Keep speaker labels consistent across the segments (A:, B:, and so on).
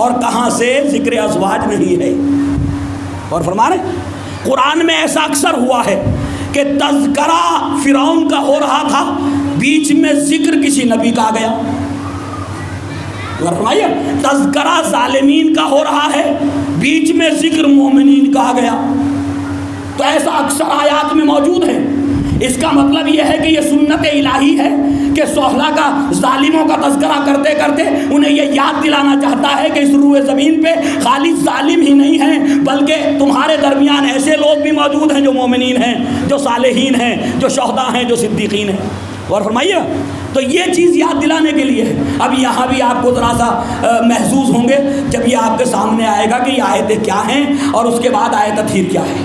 A: اور کہاں سے ذکر ازواج نہیں ہے۔ اور فرما رہے قرآن میں ایسا اکثر ہوا ہے کہ تذکرہ فرعون کا ہو رہا تھا، بیچ میں ذکر کسی نبی کا آ گیا۔ فرمائیے تذکرہ ظالمین کا ہو رہا ہے، بیچ میں ذکر مومنین کا آ گیا۔ تو ایسا اکثر آیات میں موجود ہے۔ اس کا مطلب یہ ہے کہ یہ سنت الہی ہے کہ سہلا کا ظالموں کا تذکرہ کرتے کرتے انہیں یہ یاد دلانا چاہتا ہے کہ اس روئے زمین پہ خالی ظالم ہی نہیں ہیں، بلکہ تمہارے درمیان ایسے لوگ بھی موجود ہیں جو مومنین ہیں، جو صالحین ہیں، جو شہداء ہیں، جو صدیقین ہیں۔ اور فرمائیے تو یہ چیز یاد دلانے کے لیے ہے۔ اب یہاں بھی آپ کو ذرا سا محظوظ ہوں گے جب یہ آپ کے سامنے آئے گا کہ یہ آیتیں کیا ہیں اور اس کے بعد آیت تطہیر کیا ہے۔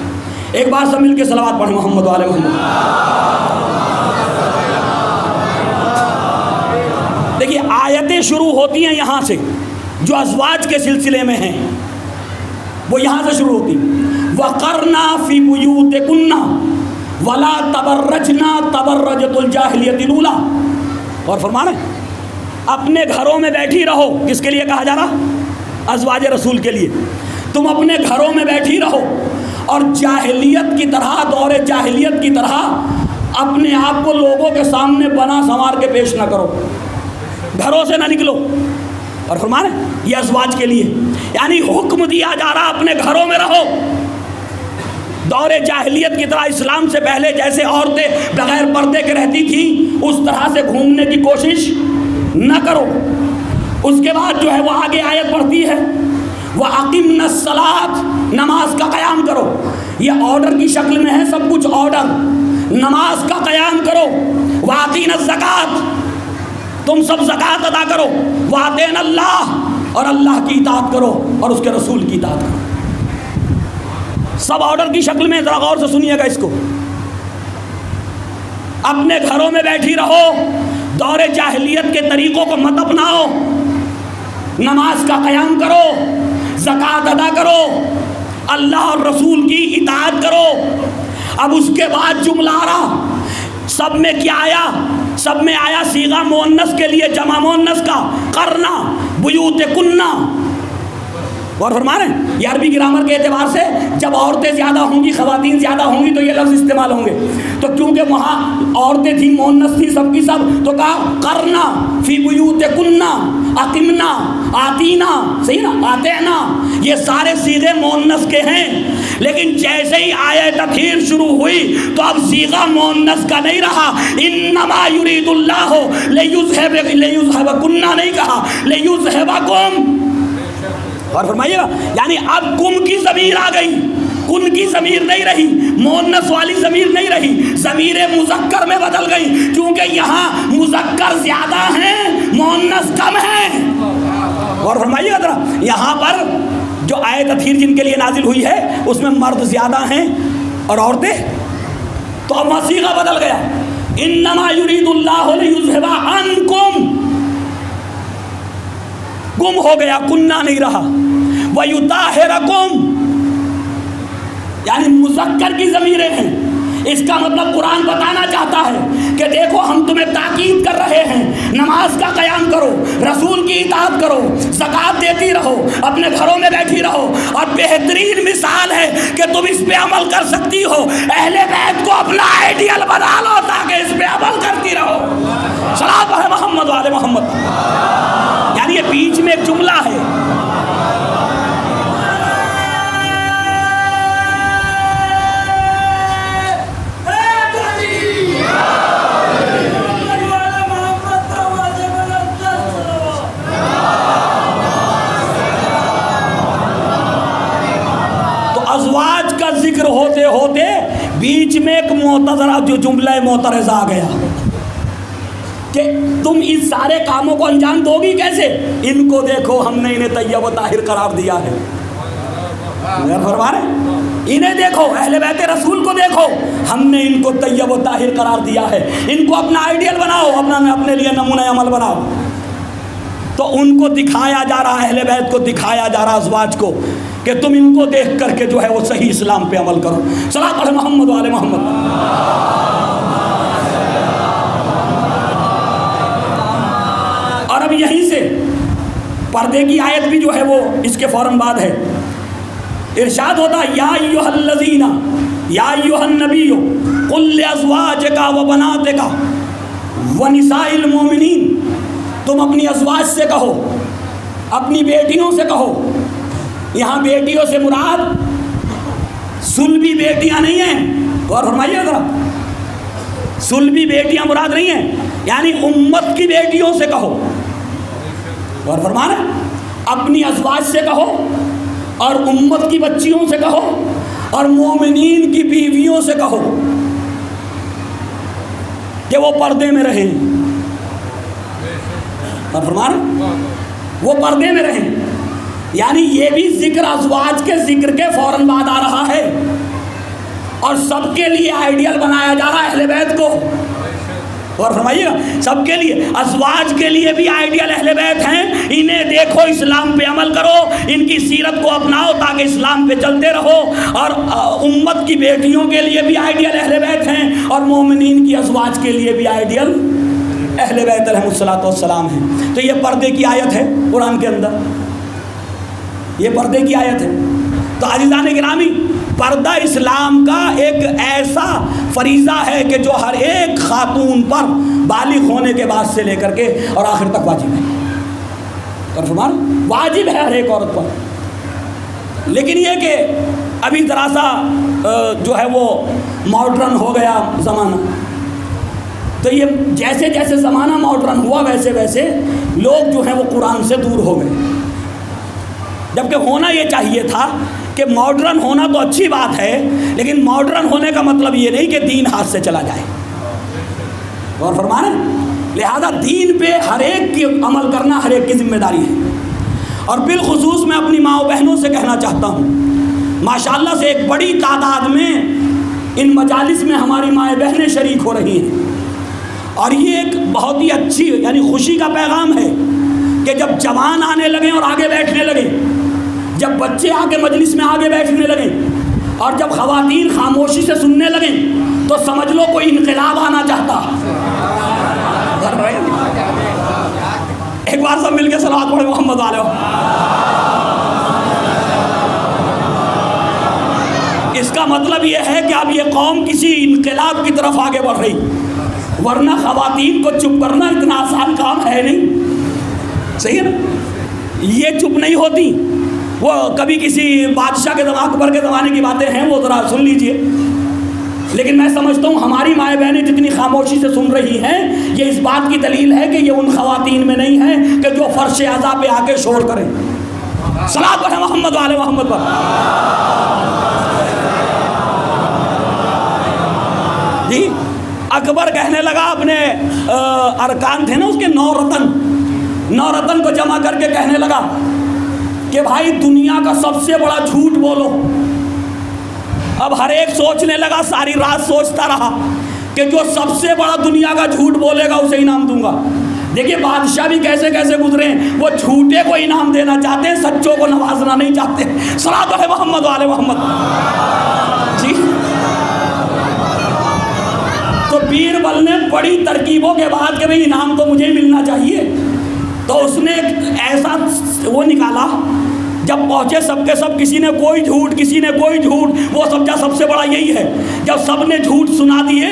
A: ایک بار سب مل کے صلوات پڑھیں محمد و آل محمد۔ دیکھیے آیتیں شروع ہوتی ہیں یہاں سے، جو ازواج کے سلسلے میں ہیں وہ یہاں سے شروع ہوتی ہیں۔ وَقَرْنَا فِي بُيُوتِكُنَّ وَلَا تَبَرَّجْنَا تَبَرَّجَتُ الْجَاهِلِيَّةِ الْأُولَىٰ۔ اور فرمانا اپنے گھروں میں بیٹھی رہو۔ کس کے لیے کہا جا رہا؟ ازواج رسول کے لیے۔ تم اپنے گھروں میں بیٹھی رہو اور جاہلیت کی طرح، دور جاہلیت کی طرح اپنے آپ کو لوگوں کے سامنے بنا سنوار کے پیش نہ کرو، گھروں سے نہ نکلو۔ اور فرمانے یہ ازواج کے لیے، یعنی حکم دیا جا رہا اپنے گھروں میں رہو۔ دور جاہلیت کی طرح اسلام سے پہلے جیسے عورتیں بغیر پردے کے رہتی تھیں اس طرح سے گھومنے کی کوشش نہ کرو۔ اس کے بعد جو ہے وہ آگے آیت پڑھتی ہے وَأَقِمْنَا الصَّلَاةَ، نماز کا قیام کرو۔ یہ آرڈر کی شکل میں ہے سب کچھ، آرڈر، نماز کا قیام کرو۔ وَآتِينَا الزَّكَاةَ، تم سب زکوٰۃ ادا کرو۔ وَآتِينَا اللَّهَ، اور اللہ کی اطاعت کرو اور اس کے رسول کی اطاعت کرو۔ سب آرڈر کی شکل میں، ذرا غور سے سنیے گا اس کو۔ اپنے گھروں میں بیٹھی رہو، دور جاہلیت کے طریقوں کو مت اپناؤ، نماز کا قیام کرو، زکوٰۃ ادا کرو، اللہ اور رسول کی اطاعت کرو۔ اب اس کے بعد جملہ آ رہا، سب میں کیا آیا؟ سب میں آیا صیغہ مؤنث کے لیے، جمع مؤنث کا، قرنا بیوتکنا۔ اور فرما رہے ہیں یہ عربی گرامر کے اعتبار سے جب عورتیں زیادہ ہوں گی، خواتین زیادہ ہوں گی تو یہ لفظ استعمال ہوں گے۔ تو کیونکہ وہاں عورتیں تھیں، مؤنث تھی سب کی سب، تو کہا قرنا فی بیوتکنا، اقمنا، آتینا، صحیح نا، آتینا، یہ سارے صیغے مؤنث کے ہیں۔ لیکن جیسے ہی آیت تطہیر شروع ہوئی تو اب صیغہ مؤنث کا نہیں رہا۔ انما یرید اللہ لیذھبکن نہیں کہا، لیذھبکم۔ اور فرمائیے گا یعنی اب کم کی ضمیر آ گئی، کن کی ضمیر نہیں رہی، مؤنث والی ضمیر نہیں رہی، ضمیر مذکر میں بدل گئی، کیونکہ یہاں مذکر زیادہ ہیں، مؤنث کم ہیں۔ اور فرمائیے گا یہاں پر جو آیت تطہیر جن کے لیے نازل ہوئی ہے اس میں مرد زیادہ ہیں اور عورتیں، تو اب صیغہ بدل گیا۔ انما یرید اللہ لیذھب عنکم، گم ہو گیا، کننا نہیں رہا۔ وَيُطَهِّرَكُمْ، یعنی مذکر کی ضمیریں ہیں۔ اس کا مطلب قرآن بتانا چاہتا ہے کہ دیکھو ہم تمہیں تاکید کر رہے ہیں، نماز کا قیام کرو، رسول کی اطاعت کرو، زکوٰۃ دیتی رہو، اپنے گھروں میں بیٹھی رہو۔ اور بہترین مثال ہے کہ تم اس پہ عمل کر سکتی ہو، اہل بیت کو اپنا آئیڈیل بنا لو تاکہ اس پہ عمل کرتی رہو۔ صلوات ہے محمد و آل محمد۔ یعنی یہ بیچ میں ایک جملہ ہے، ازواج کا ذکر ہوتے ہوتے بیچ میں ایک معتذرہ جو جملہ معترضہ آ گیا کہ تم اس سارے کاموں کو انجام دو گی کیسے؟ ان کو دیکھو ہم نے انہیں طیب و طاہر قرار دیا ہے۔ فرما رہے انہیں دیکھو، اہل بیت رسول کو دیکھو، ہم نے ان کو طیب و طاہر قرار دیا ہے، ان کو اپنا آئیڈیل بناؤ، اپنے لیے نمونہ عمل بناؤ۔ تو ان کو دکھایا جا رہا، اہل بیت کو دکھایا جا رہا ازواج کو کہ تم ان کو دیکھ کر کے جو ہے وہ صحیح اسلام پہ عمل کرو۔ صلوات علی محمد و آل محمد۔ اور اب یہیں سے پردے کی آیت بھی جو ہے وہ اس کے فوراً بعد ہے. ارشاد ہوتا یا ایھا الذین یا ایھا النبی قل لازواجک و بناتک و نساء المؤمنین، تم اپنی ازواج سے کہو، اپنی بیٹیوں سے کہو. یہاں بیٹیوں سے مراد صلبی بیٹیاں نہیں ہیں، اور فرمائیے ذرا، صلبی بیٹیاں مراد نہیں ہیں، یعنی امت کی بیٹیوں سے کہو. اور فرمانا اپنی ازواج سے کہو اور امت کی بچیوں سے کہو اور مومنین کی بیویوں سے کہو کہ وہ پردے میں رہیں. اور فرمانا وہ پردے میں رہیں، یعنی یہ بھی ذکر ازواج کے ذکر کے فوراً بعد آ رہا ہے، اور سب کے لیے آئیڈیل بنایا جا رہا ہے اہل بیت کو. اور فرمائیے گا سب کے لیے، ازواج کے لیے بھی آئیڈیل اہل بیت ہیں، انہیں دیکھو، اسلام پہ عمل کرو، ان کی سیرت کو اپناؤ تاکہ اسلام پہ چلتے رہو. اور امت کی بیٹیوں کے لیے بھی آئیڈیل اہل بیت ہیں، اور مومنین کی ازواج کے لیے بھی آئیڈیل اہل بیت علیہ الصلوۃ والسلام ہیں. تو یہ پردے کی آیت ہے قرآن کے اندر، یہ پردے کی آیت ہے. تو عزیزان گرامی، پردہ اسلام کا ایک ایسا فریضہ ہے کہ جو ہر ایک خاتون پر بالغ ہونے کے بعد سے لے کر کے اور آخر تک واجب ہے. اور فرمان واجب ہے ہر ایک عورت پر. لیکن یہ کہ ابھی ذرا سا جو ہے وہ ماڈرن ہو گیا زمانہ، تو یہ جیسے جیسے زمانہ ماڈرن ہوا ویسے ویسے لوگ جو ہیں وہ قرآن سے دور ہو گئے. جبکہ ہونا یہ چاہیے تھا کہ ماڈرن ہونا تو اچھی بات ہے، لیکن ماڈرن ہونے کا مطلب یہ نہیں کہ دین ہاتھ سے چلا جائے. اور فرمانا لہذا دین پہ ہر ایک کی عمل کرنا ہر ایک کی ذمہ داری ہے. اور بالخصوص میں اپنی ماں و بہنوں سے کہنا چاہتا ہوں، ماشاءاللہ سے ایک بڑی تعداد میں ان مجالس میں ہماری مائیں بہنیں شریک ہو رہی ہیں، اور یہ ایک بہت ہی اچھی یعنی خوشی کا پیغام ہے کہ جب جوان آنے لگیں اور آگے بیٹھنے لگیں، جب بچے آ کے مجلس میں آگے بیٹھنے لگیں، اور جب خواتین خاموشی سے سننے لگیں، تو سمجھ لو کوئی انقلاب آنا چاہتا. ایک بار سب مل کے صلوات پڑھیں محمد علیہ. اس کا مطلب یہ ہے کہ اب یہ قوم کسی انقلاب کی طرف آگے بڑھ رہی، ورنہ خواتین کو چپ کرنا اتنا آسان کام ہے نہیں. صحیح ہے نا؟ یہ چپ نہیں ہوتی. وہ کبھی کسی بادشاہ کے اکبر کے زمانے کی باتیں ہیں، وہ ذرا سن لیجئے. لیکن میں سمجھتا ہوں ہماری مائیں بہنیں جتنی خاموشی سے سن رہی ہیں، یہ اس بات کی دلیل ہے کہ یہ ان خواتین میں نہیں ہے کہ جو فرش عزا پہ آ کے شور کریں. صلوات پڑھیں محمد والے محمد پر. جی اکبر کہنے لگا، اپنے ارکان تھے نا اس کے 9 رتن کو جمع کر کے کہنے لگا کہ بھائی دنیا کا سب سے بڑا جھوٹ بولو. اب ہر ایک سوچنے لگا، ساری رات سوچتا رہا کہ جو سب سے بڑا دنیا کا جھوٹ بولے گا اسے انعام دوں گا. دیکھیے بادشاہ بھی کیسے کیسے گزرے ہیں، وہ جھوٹے کو انعام دینا چاہتے ہیں، سچوں کو نوازنا نہیں چاہتے. صلوات پڑھیں محمد والے محمد. جی تو بیربل نے بڑی ترکیبوں کے بعد کہ بھئی انعام تو مجھے ملنا چاہیے، تو اس نے ایسا وہ نکالا. جب پہنچے سب کے سب، کسی نے کوئی جھوٹ، کسی نے کوئی جھوٹ، وہ سمجھا سب سے بڑا یہی ہے. جب سب نے جھوٹ سنا دیے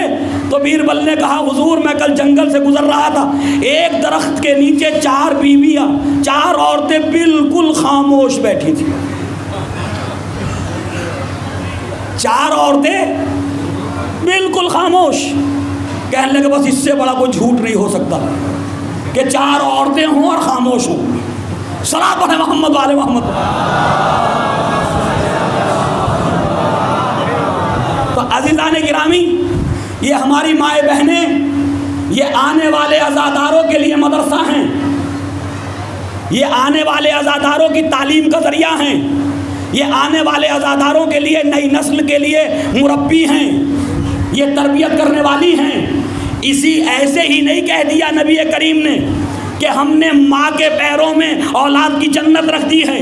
A: تو بیربل نے کہا حضور میں کل جنگل سے گزر رہا تھا، ایک درخت کے نیچے 4 بیویاں، 4 عورتیں بالکل خاموش بیٹھی تھیں. 4 عورتیں بالکل خاموش. کہنے لگے بس اس سے بڑا کوئی جھوٹ نہیں ہو سکتا کہ 4 عورتیں ہوں اور خاموش ہوں. صلوات پڑھیں محمد والے محمد. تو عزیزان گرامی، یہ ہماری مائیں بہنیں، یہ آنے والے عزاداروں کے لیے مدرسہ ہیں، یہ آنے والے عزاداروں کی تعلیم کا ذریعہ ہیں، یہ آنے والے عزاداروں کے لیے نئی نسل کے لیے مربی ہیں، یہ تربیت کرنے والی ہیں. اسی ایسے ہی نہیں کہہ دیا نبی کریم نے کہ ہم نے ماں کے پیروں میں اولاد کی جنت رکھ دی ہے.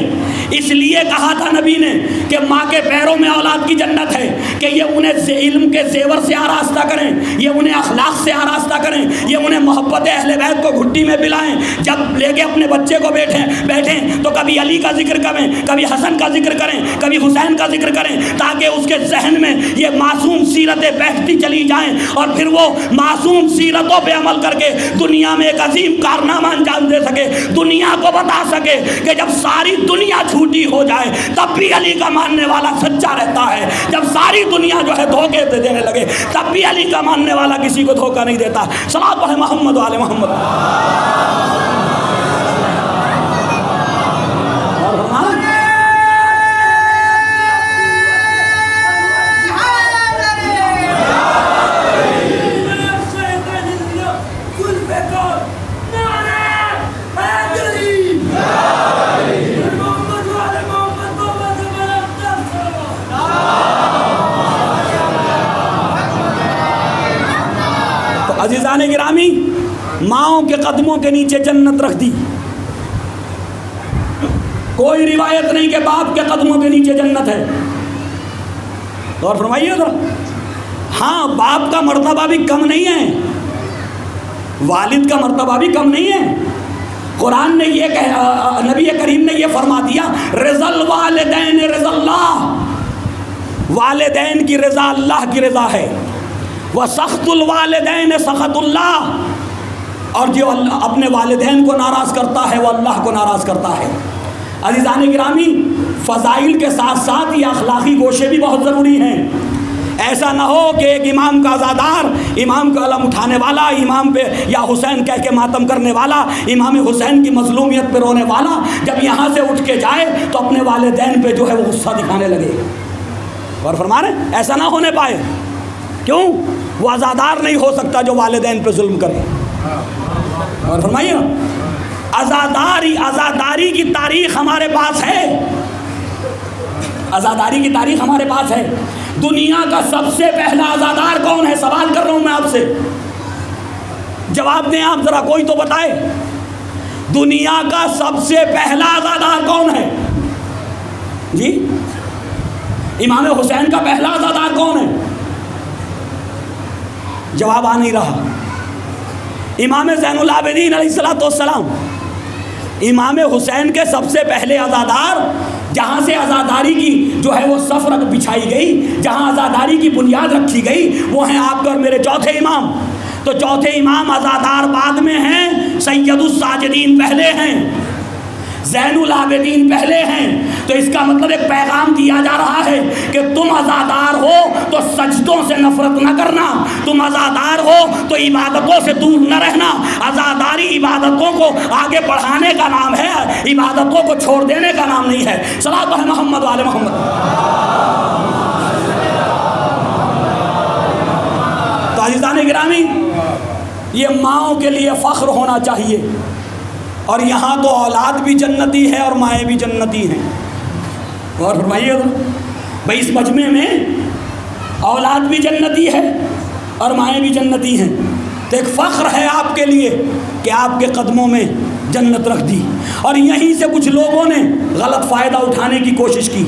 A: اس لیے کہا تھا نبی نے کہ ماں کے پیروں میں اولاد کی جنت ہے کہ یہ انہیں علم کے زیور سے آراستہ کریں, یہ انہیں اخلاق سے آراستہ کریں, یہ انہیں محبت اہل بیت کو گھٹی میں پلائیں. جب لے کے اپنے بچے کو بیٹھیں تو کبھی علی کا ذکر کریں, کبھی حسن کا ذکر کریں, کبھی حسین کا ذکر کریں, تاکہ اس کے ذہن میں یہ معصوم سیرتیں بیٹھتی چلی جائیں اور پھر وہ معصوم سیرتوں پہ عمل کر کے دنیا میں ایک عظیم کارنامہ انجام دے سکے, دنیا کو بتا سکے کہ جب ساری دنیا جھوٹی ہو جائے تب بھی علی کا ماننے والا سچا رہتا ہے, جب ساری دنیا جو ہے دھوکے دینے لگے تب بھی علی کا ماننے والا کسی کو دھوکہ نہیں دیتا. صلوات پڑھیں محمد وعلى محمد. عزیزان گرامی, ماؤں کے قدموں کے نیچے جنت رکھ دی. کوئی روایت نہیں کہ باپ کے قدموں کے نیچے جنت ہے. غور فرمائیے ذرا. ہاں, باپ کا مرتبہ بھی کم نہیں ہے, والد کا مرتبہ بھی کم نہیں ہے. قرآن نے یہ نبی کریم نے یہ فرما دیا, رضا الوالدین رضا اللہ, والدین کی رضا اللہ کی رضا ہے. وَسَخْطُ الْوَالِدَيْنِ سَخَطُ اللَّهِ, اور جو اپنے والدین کو ناراض کرتا ہے وہ اللہ کو ناراض کرتا ہے. عزیزان گرامی, فضائل کے ساتھ ساتھ یہ اخلاقی گوشے بھی بہت ضروری ہیں. ایسا نہ ہو کہ ایک امام کا عزادار, امام کا علم اٹھانے والا, امام پہ یا حسین کہہ کے ماتم کرنے والا, امام حسین کی مظلومیت پہ رونے والا, جب یہاں سے اٹھ کے جائے تو اپنے والدین پہ جو ہے وہ غصہ دکھانے لگے. اور فرما رہے ایسا نہ ہونے پائے. کیوں؟ وہ عزادار نہیں ہو سکتا جو والدین پہ ظلم کرے. اور فرمائیے عزاداری کی تاریخ ہمارے پاس ہے, عزاداری کی تاریخ ہمارے پاس ہے. دنیا کا سب سے پہلا عزادار کون ہے؟ سوال کر رہا ہوں میں آپ سے, جواب دیں آپ ذرا, کوئی تو بتائے. دنیا کا سب سے پہلا عزادار کون ہے؟ جی, امام حسین کا پہلا عزادار کون ہے؟ جواب آ نہیں رہا. امام زین العابدین علیہ السلام, امام حسین کے سب سے پہلے عزادار, جہاں سے عزاداری کی جو ہے وہ صف بچھائی گئی, جہاں عزاداری کی بنیاد رکھی گئی, وہ ہیں آپ کے اور میرے چوتھے امام. تو چوتھے امام عزادار بعد میں ہیں, سید الساجدین پہلے ہیں, زین العابدین پہلے ہیں. تو اس کا مطلب ایک پیغام دیا جا رہا ہے کہ تم عزادار ہو تو سجدوں سے نفرت نہ کرنا, تم عزادار ہو تو عبادتوں سے دور نہ رہنا. عزاداری عبادتوں کو آگے بڑھانے کا نام ہے, عبادتوں کو چھوڑ دینے کا نام نہیں ہے. صلوات پڑھیں محمد وعلی محمد. تو عزیزان گرامی, یہ ماؤں کے لیے فخر ہونا چاہیے. اور یہاں تو اولاد بھی جنتی ہے اور مائیں بھی جنتی ہیں. غور فرمائیے بھائی, اس مجمع میں اولاد بھی جنتی ہے اور مائیں بھی جنتی ہیں. تو ایک فخر ہے آپ کے لیے کہ آپ کے قدموں میں جنت رکھ دی. اور یہیں سے کچھ لوگوں نے غلط فائدہ اٹھانے کی کوشش کی.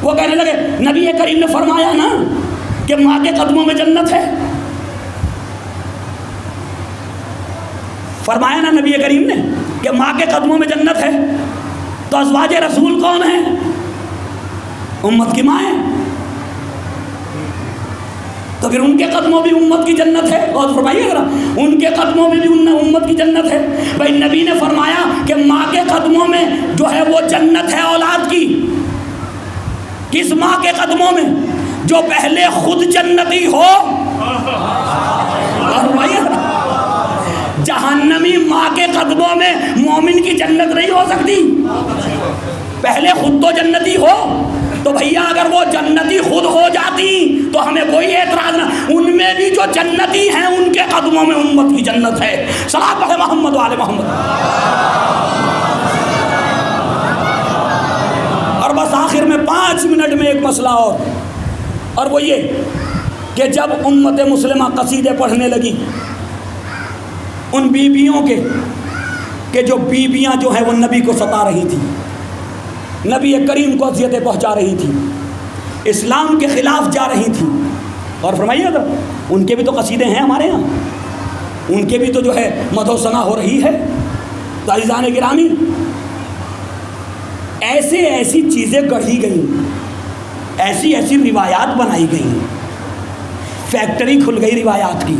A: وہ کہنے لگے نبی کریم نے فرمایا نا کہ ماں کے قدموں میں جنت ہے, فرمایا نا نبی کریم نے کہ ماں کے قدموں میں جنت ہے. تو ازواج رسول کون ہیں؟ امت کی مائیں. تو پھر ان کے قدموں بھی امت کی جنت ہے. اور فرمائیے ذرا, ان کے قدموں میں بھی امت کی جنت ہے. بھائی نبی نے فرمایا کہ ماں کے قدموں میں جو ہے وہ جنت ہے اولاد کی. کس ماں کے قدموں میں؟ جو پہلے خود جنتی ہو. اور فرمائیے جہنمی ماں کے قدموں میں مومن کی جنت نہیں ہو سکتی. پہلے خود تو جنتی ہو. تو بھیا اگر وہ جنتی خود ہو جاتی تو ہمیں کوئی اعتراض نہ. ان میں بھی جو جنتی ہیں ان کے قدموں میں امت کی جنت ہے. صلوات پڑھیں محمد وعلی محمد. اور بس آخر میں 5 منٹ میں ایک مسئلہ اور وہ یہ کہ جب امت مسلمہ قصیدے پڑھنے لگی, ان بیویوں کے کہ جو بیویاں جو ہیں وہ نبی کو ستا رہی تھی، نبی کریم کو اذیتیں پہنچا رہی تھی، اسلام کے خلاف جا رہی تھی. اور فرمائیے گا ان کے بھی تو قصیدے ہیں ہمارے ہاں، ان کے بھی تو جو ہے مدح و ثنا ہو رہی ہے. تو عزیزان گرامی، ایسی چیزیں گڑھی گئیں، ایسی روایات بنائی گئیں، فیکٹری کھل گئی روایات کی.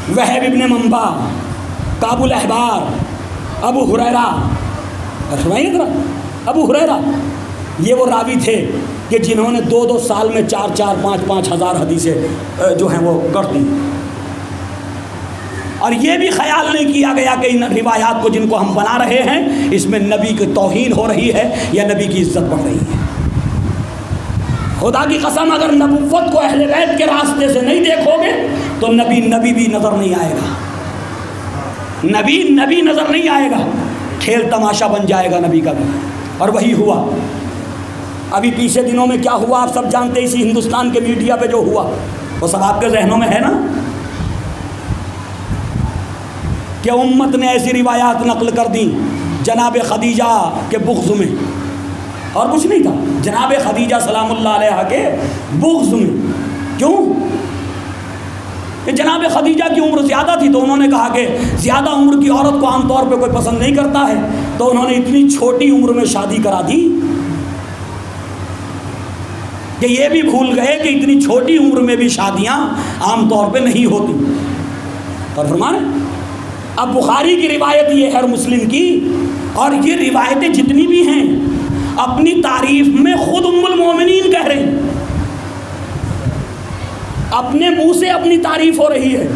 A: وہب ابن منبع، کعب الاحبار، ابو ہریرہ، فرمائیے ذرا ابو ہریرہ یہ وہ راوی تھے کہ جنہوں نے 2 سال میں 4 5 ہزار حدیثیں جو ہیں وہ گڑھ دیں. اور یہ بھی خیال نہیں کیا گیا کہ ان روایات کو جن کو ہم بنا رہے ہیں اس میں نبی کی توہین ہو رہی ہے یا نبی کی عزت بڑھ رہی ہے. خدا کی قسم اگر نبوت کو اہل بیت کے راستے سے نہیں دیکھو گے تو نبی بھی نظر نہیں آئے گا، نبی نظر نہیں آئے گا، کھیل تماشا بن جائے گا نبی کا بھی. اور وہی ہوا. ابھی پیچھے دنوں میں کیا ہوا آپ سب جانتے ہیں، اسی ہندوستان کے میڈیا پہ جو ہوا وہ سب آپ کے ذہنوں میں ہے نا، کہ امت نے ایسی روایات نقل کر دیں جناب خدیجہ کے بغض میں، اور کچھ نہیں تھا، جناب خدیجہ سلام اللہ علیہ کے بغض میں. کیوں؟ کہ جناب خدیجہ کی عمر زیادہ تھی تو انہوں نے کہا کہ زیادہ عمر کی عورت کو عام طور پہ کوئی پسند نہیں کرتا ہے، تو انہوں نے اتنی چھوٹی عمر میں شادی کرا دی کہ یہ بھی بھول گئے کہ اتنی چھوٹی عمر میں بھی شادیاں عام طور پہ نہیں ہوتی. اور فرمانے اب بخاری کی روایت یہ ہے اور مسلم کی، اور یہ روایتیں جتنی بھی ہیں اپنی تعریف میں خود ام المومنین کہہ رہی، اپنے منہ سے اپنی تعریف ہو رہی ہے.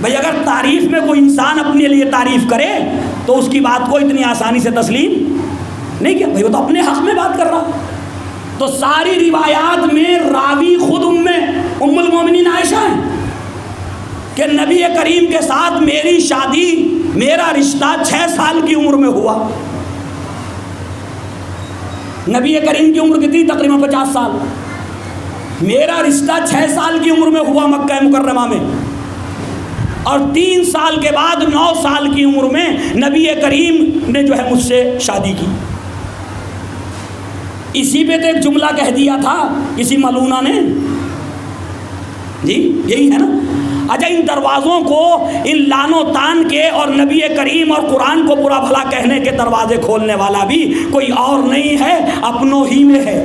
A: بھئی اگر تعریف میں کوئی انسان اپنے لیے تعریف کرے تو اس کی بات کو اتنی آسانی سے تسلیم نہیں کیا، بھئی وہ تو اپنے حق میں بات کر رہا. تو ساری روایات میں راوی خود ام المومنین عائشہ ہیں کہ نبی کریم کے ساتھ میری شادی، میرا رشتہ 6 سال کی عمر میں ہوا. نبی کریم کی عمر کتنی؟ تقریباً 50 سال. میرا رشتہ 6 سال کی عمر میں ہوا مکہ مکرمہ میں، اور 3 سال کے بعد 9 سال کی عمر میں نبی کریم نے جو ہے مجھ سے شادی کی. اسی پہ تو ایک جملہ کہہ دیا تھا کسی ملونہ نے، جی یہی ہے نا. اچھا ان دروازوں کو، ان لان و تان کے اور نبی کریم اور قرآن کو برا بھلا کہنے کے دروازے کھولنے والا بھی کوئی اور نہیں ہے، اپنوں ہی میں ہے.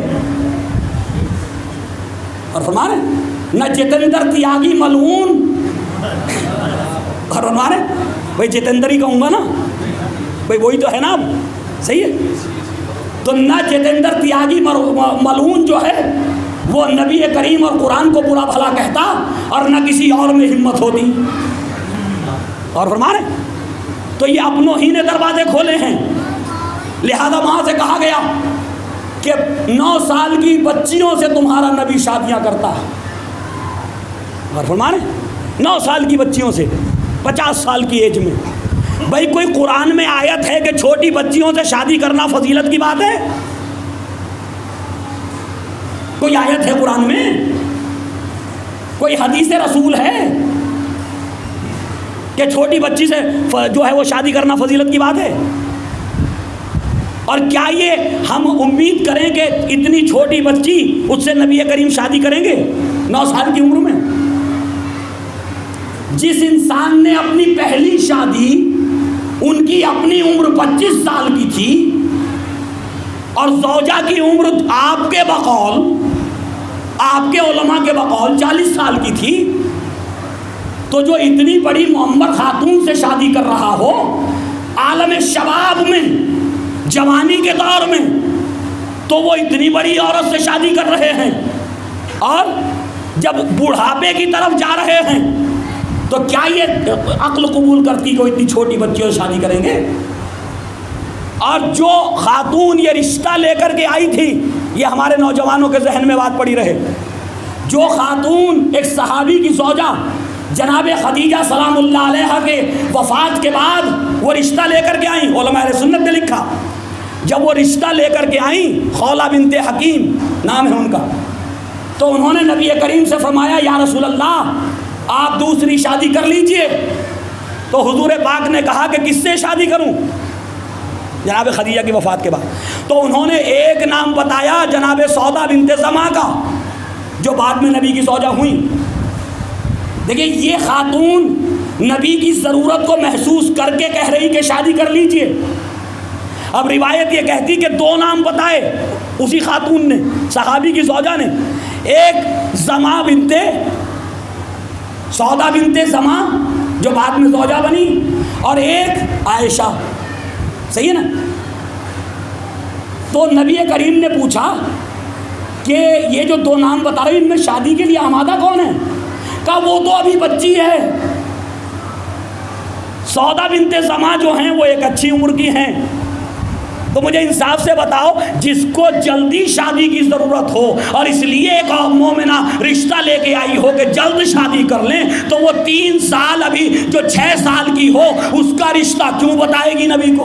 A: اور فرما رہے نہ جتندر تیاگی ملعون، اور فرما رہے بھائی جتندر ہی کہوں گا نا، بھائی وہی تو ہے نا، اب صحیح ہے. تو نہ جتندر تیاگی ملعون جو ہے وہ نبی کریم اور قرآن کو برا بھلا کہتا، اور نہ کسی اور میں ہمت ہوتی. اور فرما رہے تو یہ اپنوں ہی نے دروازے کھولے ہیں. لہذا وہاں سے کہا گیا کہ 9 سال کی بچیوں سے تمہارا نبی شادیاں کرتا ہے. اور فرما رہے 9 سال کی بچیوں سے 50 سال کی ایج میں. بھائی کوئی قرآن میں آیت ہے کہ چھوٹی بچیوں سے شادی کرنا فضیلت کی بات ہے؟ کوئی آیت ہے قرآن میں؟ کوئی حدیث رسول ہے کہ چھوٹی بچی سے جو ہے وہ شادی کرنا فضیلت کی بات ہے؟ اور کیا یہ ہم امید کریں کہ اتنی چھوٹی بچی اس سے نبی کریم شادی کریں گے 9 سال کی عمر میں؟ جس انسان نے اپنی پہلی شادی، ان کی اپنی عمر 25 سال کی تھی اور زوجہ کی عمر آپ کے بقول، آپ کے علماء کے بقول 40 سال کی تھی، تو جو اتنی بڑی معمر خاتون سے شادی کر رہا ہو عالم شباب میں، جوانی کے دور میں، تو وہ اتنی بڑی عورت سے شادی کر رہے ہیں، اور جب بڑھاپے کی طرف جا رہے ہیں تو کیا یہ عقل قبول کرتی کہ وہ اتنی چھوٹی بچیوں سے شادی کریں گے؟ اور جو خاتون یہ رشتہ لے کر کے آئی تھی، یہ ہمارے نوجوانوں کے ذہن میں بات پڑی رہے، جو خاتون ایک صحابی کی زوجہ جناب خدیجہ سلام اللہ علیہ کے وفات کے بعد وہ رشتہ لے کر کے آئیں، علماء اہل سنت نے لکھا جب وہ رشتہ لے کر کے آئیں، خولہ بنت حکیم نام ہے ان کا، تو انہوں نے نبی کریم سے فرمایا یا رسول اللہ آپ دوسری شادی کر لیجئے۔ تو حضور پاک نے کہا کہ کس سے شادی کروں؟ جناب خدیجہ کی وفات کے بعد تو انہوں نے ایک نام بتایا جناب سودا بنت زمعہ کا، جو بعد میں نبی کی زوجہ ہوئیں۔ دیکھیں یہ خاتون نبی کی ضرورت کو محسوس کر کے کہہ رہی کہ شادی کر لیجئے۔ اب روایت یہ کہتی کہ 2 نام بتائے اسی خاتون نے، صحابی کی زوجہ نے، ایک زمعہ بنت سودا بنت زمعہ جو بعد میں زوجہ بنی، اور ایک عائشہ، صحیح ہے نا؟ تو نبی کریم نے پوچھا کہ یہ جو 2 نام بتا رہے ہیں ان میں شادی کے لیے آمادہ کون ہے؟ کہا وہ تو ابھی بچی ہے، سودا بنت زمعہ جو ہیں وہ ایک اچھی عمر کی ہیں۔ تو مجھے انصاف سے بتاؤ، جس کو جلدی شادی کی ضرورت ہو اور اس لیے ایک مومنہ رشتہ لے کے آئی ہو کہ جلد شادی کر لیں، تو وہ 3 سال ابھی جو 6 سال کی ہو اس کا رشتہ کیوں بتائے گی نبی کو؟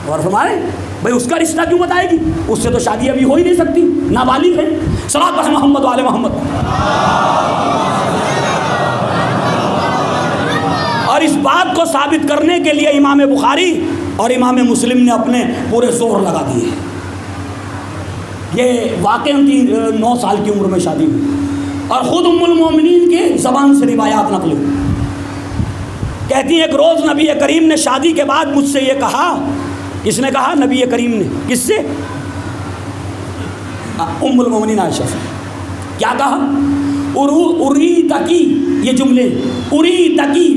A: اور فرمائے بھئی اس کا رشتہ کیوں بتائے گی؟ اس سے تو شادی ابھی ہو ہی نہیں سکتی، نابالغ ہے۔ صلوات پڑھیں محمد وعلى محمد۔ اور اس بات کو ثابت کرنے کے لیے امام بخاری اور امام مسلم نے اپنے پورے زور لگا دیے۔ یہ واقعاً 9 سال کی عمر میں شادی ہوئی، اور خود ام المومنین کے زبان سے روایات نقل ہوئی۔ کہتی ہیں ایک روز نبی کریم نے شادی کے بعد مجھ سے یہ کہا۔ کس نے کہا؟ نبی کریم نے۔ کس سے؟ ام المومنین عائشہ سے۔ کیا کہا؟ اریدکی، یہ جملے، اریدکی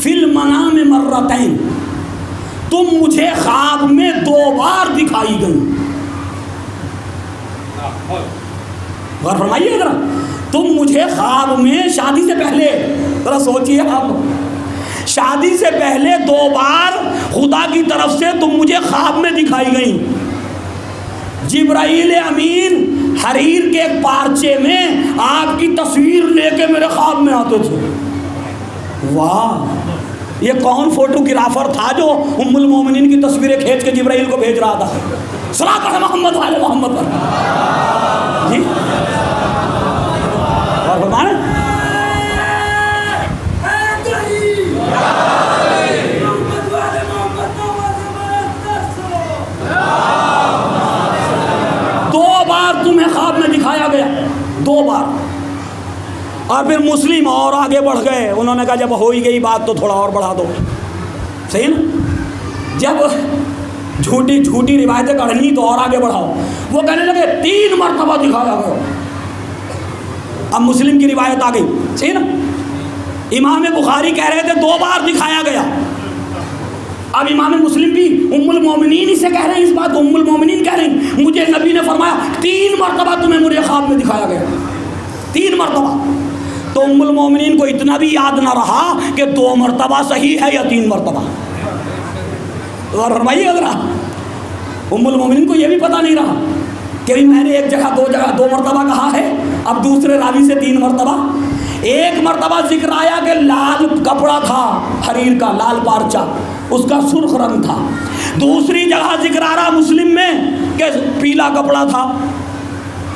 A: فی المنام مرتین، تم مجھے خواب میں 2 بار دکھائی گئی۔ غور فرمائیے ذرا، تم مجھے خواب میں، شادی سے پہلے، ذرا سوچئے آپ، شادی سے پہلے 2 بار خدا کی طرف سے تم مجھے خواب میں دکھائی گئی۔ جبرائیل امین حریر کے ایک پارچے میں آپ کی تصویر لے کے میرے خواب میں آتے تھے۔ واہ، یہ کون فوٹوگرافر تھا جو ام المومنین کی تصویریں کھینچ کے جبرائیل کو بھیج رہا تھا؟ صلاۃ پڑھیں محمد وعلی محمد پر۔ جی اور فرمائیں تمہیں خواب میں دکھایا گیا 2 بار۔ اور پھر مسلم اور آگے بڑھ گئے، انہوں نے کہا جب ہو ہی گئی بات تو تھوڑا اور بڑھا دو، صحیح نا؟ جب جھوٹی روایتیں کڑھنی تو اور آگے بڑھاؤ۔ وہ کہنے لگے 3 مرتبہ دکھایا گیا۔ اب مسلم کی روایت آ گئی، صحیح نا؟ امام بخاری کہہ رہے تھے 2 بار دکھایا گیا، اب امام مسلم بھی ام المومنین ہی سے کہہ رہے ہیں اس بات کو۔ ام المومنین کہہ رہے ہیں مجھے نبی نے فرمایا 3 مرتبہ تمہیں مجھے خواب میں دکھایا گیا، 3 مرتبہ۔ تو ام المومنین کو اتنا بھی یاد نہ رہا کہ 2 مرتبہ صحیح ہے یا 3 مرتبہ۔ اور فرمائیے ذرا، ام المومنین کو یہ بھی پتہ نہیں رہا کہ میں نے ایک جگہ 2 مرتبہ کہا ہے، اب دوسرے راوی سے 3 مرتبہ۔ ایک مرتبہ ذکر آیا کہ لال کپڑا تھا حریر کا، لال پارچہ، اس کا سرخ رنگ تھا۔ دوسری جگہ ذکر آ رہا مسلم میں کہ پیلا کپڑا تھا۔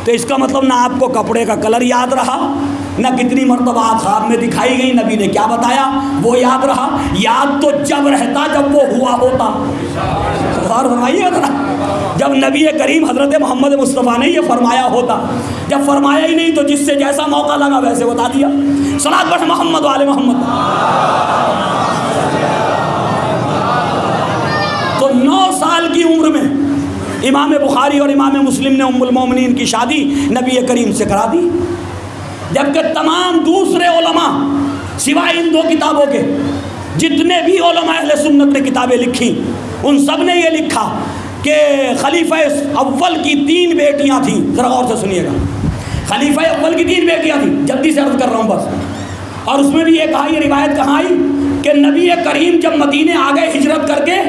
A: تو اس کا مطلب نہ آپ کو کپڑے کا کلر یاد رہا، نہ کتنی مرتبہ آپ خواب میں دکھائی گئی، نبی نے کیا بتایا وہ یاد رہا۔ یاد تو جب رہتا جب وہ ہوا ہوتا۔ اور فرمائیے ذرا، جب نبی کریم حضرت محمد مصطفیٰ نے یہ فرمایا ہوتا، جب فرمایا ہی نہیں تو جس سے جیسا موقع لگا ویسے بتا دیا۔ صلاۃ پڑھ محمد وعلی محمد۔ تو 9 سال کی عمر میں امام بخاری اور امام مسلم نے ام المومنین کی شادی نبی کریم سے کرا دی، جبکہ تمام دوسرے علماء سوائے ان 2 کتابوں کے جتنے بھی علماء اہل سنت نے کتابیں لکھی ان سب نے یہ لکھا کہ خلیفہ اول کی 3 بیٹیاں تھیں۔ ذرا غور سے سنیے گا، خلیفہ اول کی 3 بیٹیاں تھیں، جلدی سے عرض کر رہا ہوں بس۔ اور اس میں بھی یہ کہا، یہ روایت کہاں آئی کہ نبی کریم جب مدینے آ گئے ہجرت کر کے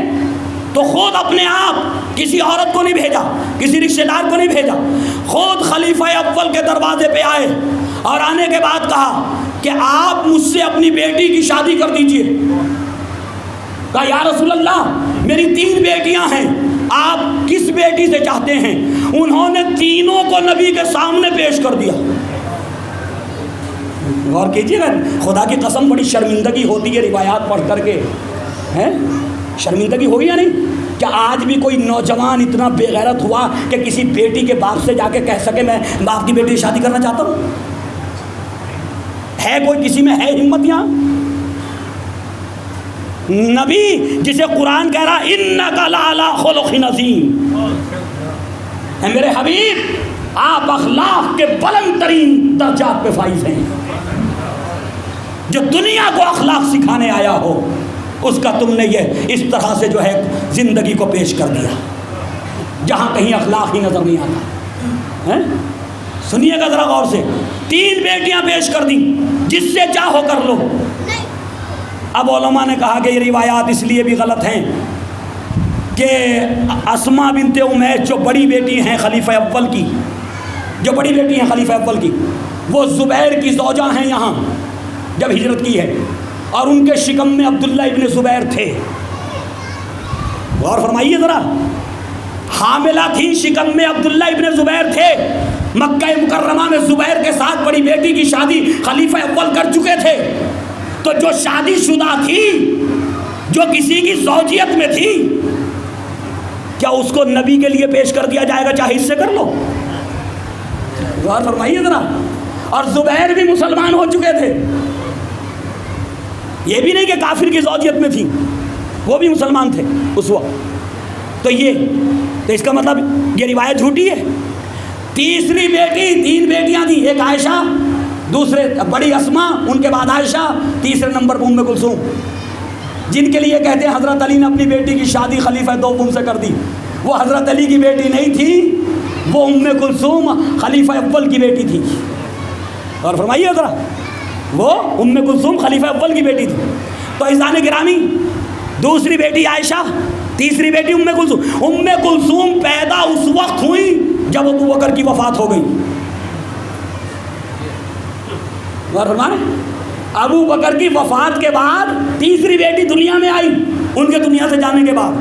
A: تو خود اپنے آپ کسی عورت کو نہیں بھیجا، کسی رشتہ دار کو نہیں بھیجا، خود خلیفہ اول کے دروازے پہ آئے اور آنے کے بعد کہا کہ آپ مجھ سے اپنی بیٹی کی شادی کر دیجئے۔ کہا یا رسول اللہ میری 3 بیٹیاں ہیں، آپ کس بیٹی سے چاہتے ہیں؟ انہوں نے تینوں کو نبی کے سامنے پیش کر دیا۔ غور کیجیے گا، خدا کی قسم بڑی شرمندگی ہوتی ہے روایات پڑھ کر کے، ہیں شرمندگی ہوئی یا نہیں؟ کیا آج بھی کوئی نوجوان اتنا بے غیرت ہوا کہ کسی بیٹی کے باپ سے جا کے کہہ سکے میں باپ کی بیٹی سے شادی کرنا چاہتا ہوں؟ ہے کوئی کسی میں ہے ہمت یہاں؟ نبی جسے قرآن کہہ رہا انک لعلی خلق عظیم، اے میرے حبیب آپ اخلاق کے بلند ترین درجات پہ فائز ہیں، جو دنیا کو اخلاق سکھانے آیا ہو اس کا تم نے یہ اس طرح سے جو ہے زندگی کو پیش کر دیا جہاں کہیں اخلاق ہی نظر نہیں آتا۔ سنیے گا ذرا غور سے، 3 بیٹیاں پیش کر دیں، جس سے چاہو کر لو۔ اب علماء نے کہا کہ یہ روایات اس لیے بھی غلط ہیں کہ اسماء بنت امیس جو بڑی بیٹی ہیں خلیفہ اول کی، جو بڑی بیٹی ہیں خلیفہ اول کی، وہ زبیر کی زوجہ ہیں یہاں جب ہجرت کی ہے، اور ان کے شکم میں عبداللہ ابن زبیر تھے۔ غور فرمائیے ذرا، حاملہ تھی، شکم میں عبداللہ ابن زبیر تھے، مکہ مکرمہ میں زبیر کے ساتھ بڑی بیٹی کی شادی خلیفہ اول کر چکے تھے، تو جو شادی شدہ تھی، جو کسی کی زوجیت میں تھی، کیا اس کو نبی کے لیے پیش کر دیا جائے گا چاہے اس سے کر لو؟ غور فرمائیے ذرا، اور زبیر بھی مسلمان ہو چکے تھے، یہ بھی نہیں کہ کافر کی زوجیت میں تھی، وہ بھی مسلمان تھے اس وقت۔ تو اس کا مطلب یہ روایت جھوٹی ہے۔ تیسری بیٹی، 3 بیٹیاں تھیں، ایک عائشہ، دوسرے بڑی اسماء، ان کے بعد عائشہ، تیسرے نمبر پر ام کلثوم، جن کے لیے کہتے ہیں حضرت علی نے اپنی بیٹی کی شادی خلیفہ دوم سے کر دی۔ وہ حضرت علی کی بیٹی نہیں تھی، وہ ام کلثوم خلیفہ اول کی بیٹی تھی۔ اور فرمائیے ذرا، وہ ام کلثوم خلیفہ اول کی بیٹی تھی۔ تو عزیزان گرامی، دوسری بیٹی عائشہ، تیسری بیٹی ام کلثوم۔ ام کلثوم پیدا اس وقت ہوئی جب ابو بکر کی وفات ہو گئی۔ ابو بکر کی وفات کے بعد تیسری بیٹی دنیا میں آئی، ان کے دنیا سے جانے کے بعد۔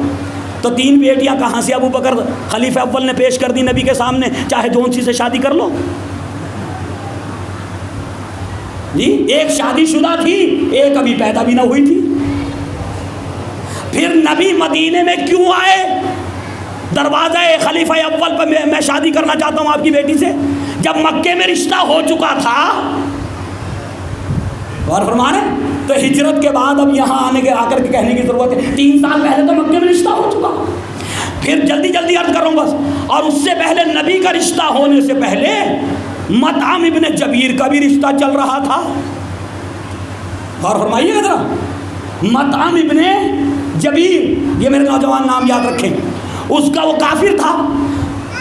A: تو 3 بیٹیاں کہاں سے ابو بکر خلیفہ اول نے پیش کر دی نبی کے سامنے، چاہے جون سی سے شادی کر لو جی۔ ایک شادی شدہ تھی، ایک ابھی پیدا بھی نہ ہوئی تھی۔ پھر نبی مدینے میں کیوں آئے؟ دروازہ خلیفہ اول پر میں شادی کرنا چاہتا ہوں آپ کی بیٹی سے، جب مکے میں رشتہ ہو چکا تھا۔ غور فرمانے، تو ہجرت کے بعد اب یہاں آ کر کے کہنے کی ضرورت ہے 3 سال پہلے تو مکے میں رشتہ ہو چکا۔ پھر جلدی جلدی عرض کروں بس، اور اس سے پہلے نبی کا رشتہ ہونے سے پہلے مطعم ابن جبیر کا بھی رشتہ چل رہا تھا۔ غور فرمائیے گا ذرا، مطعم ابن جبیر، یہ میرے نوجوان نام یاد رکھیں، اس کا وہ کافر تھا،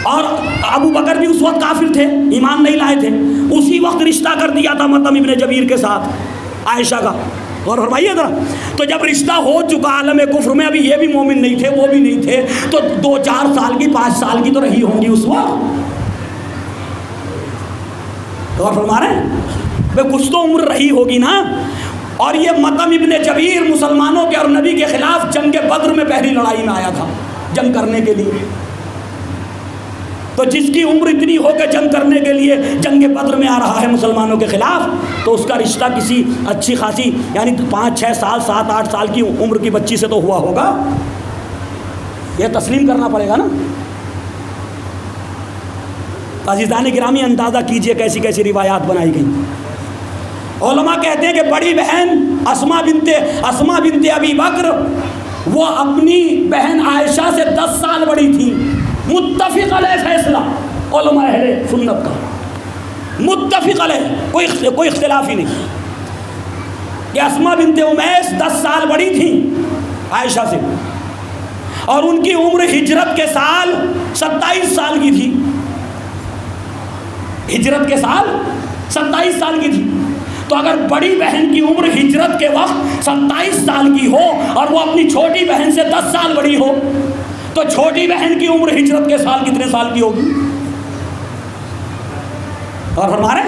A: اور ابو بکر بھی اس وقت کافر تھے، ایمان نہیں لائے تھے، اسی وقت رشتہ کر دیا تھا مطعم ابن جبیر کے ساتھ عائشہ کا۔ اور فرمائیے ذرا، تو جب رشتہ ہو چکا عالم کفر میں، ابھی یہ بھی مومن نہیں تھے وہ بھی نہیں تھے، تو 2-4 سال کی 5 سال کی تو رہی ہوں گی اس وقت۔ اور فرما رہے ہیں بھائی کچھ تو عمر رہی ہوگی نا۔ اور یہ مطعم ابن جبیر مسلمانوں کے اور نبی کے خلاف جنگ بدر میں پہلی لڑائی میں آیا تھا جنگ کرنے کے لیے۔ تو جس کی عمر اتنی ہو کہ جنگ کرنے کے لیے جنگ بدر میں آ رہا ہے مسلمانوں کے خلاف، تو اس کا رشتہ کسی اچھی خاصی یعنی 5-6 سال 7-8 سال کی عمر کی بچی سے تو ہوا ہوگا، یہ تسلیم کرنا پڑے گا نا۔ عزیزان گرامی، اندازہ کیجئے کیسی کیسی روایات بنائی گئی۔ علماء کہتے ہیں کہ بڑی بہن اسماء بنت ابی بکر، وہ اپنی بہن عائشہ سے 10 سال بڑی تھی۔ متفق علیہ فیصلہ علماء اہل سنت کا، متفق علیہ، کوئی اختلاف ہی نہیں کہ اسماء بنت امیس 10 سال بڑی تھی عائشہ سے، اور ان کی عمر ہجرت کے سال 27 سال کی تھی۔ ہجرت کے سال 27 سال کی تھی۔ تو اگر بڑی بہن کی عمر ہجرت کے وقت 27 سال کی ہو اور وہ اپنی چھوٹی بہن سے 10 سال بڑی ہو، تو چھوٹی بہن کی عمر ہجرت کے سال کتنے سال کی ہوگی؟ اور ہمارے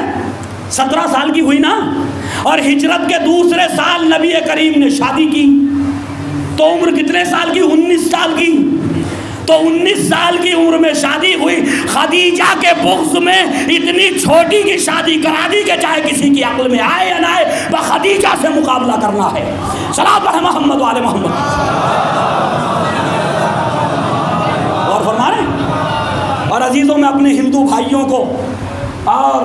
A: 17 سال کی ہوئی نا۔ اور ہجرت کے دوسرے سال نبی کریم نے شادی کی، تو عمر کتنے سال کی؟ 19 سال کی۔ تو 19 سال کی عمر میں شادی ہوئی، خدیجہ کے بغض میں اتنی چھوٹی کی شادی کرا دی کہ چاہے کسی کی عقل میں آئے یا نہ آئے خدیجہ سے مقابلہ کرنا ہے۔ صلاۃ پڑھیں محمد وآل محمد۔ اور فرما رہے ہیں، اور عزیزوں میں اپنے ہندو بھائیوں کو اور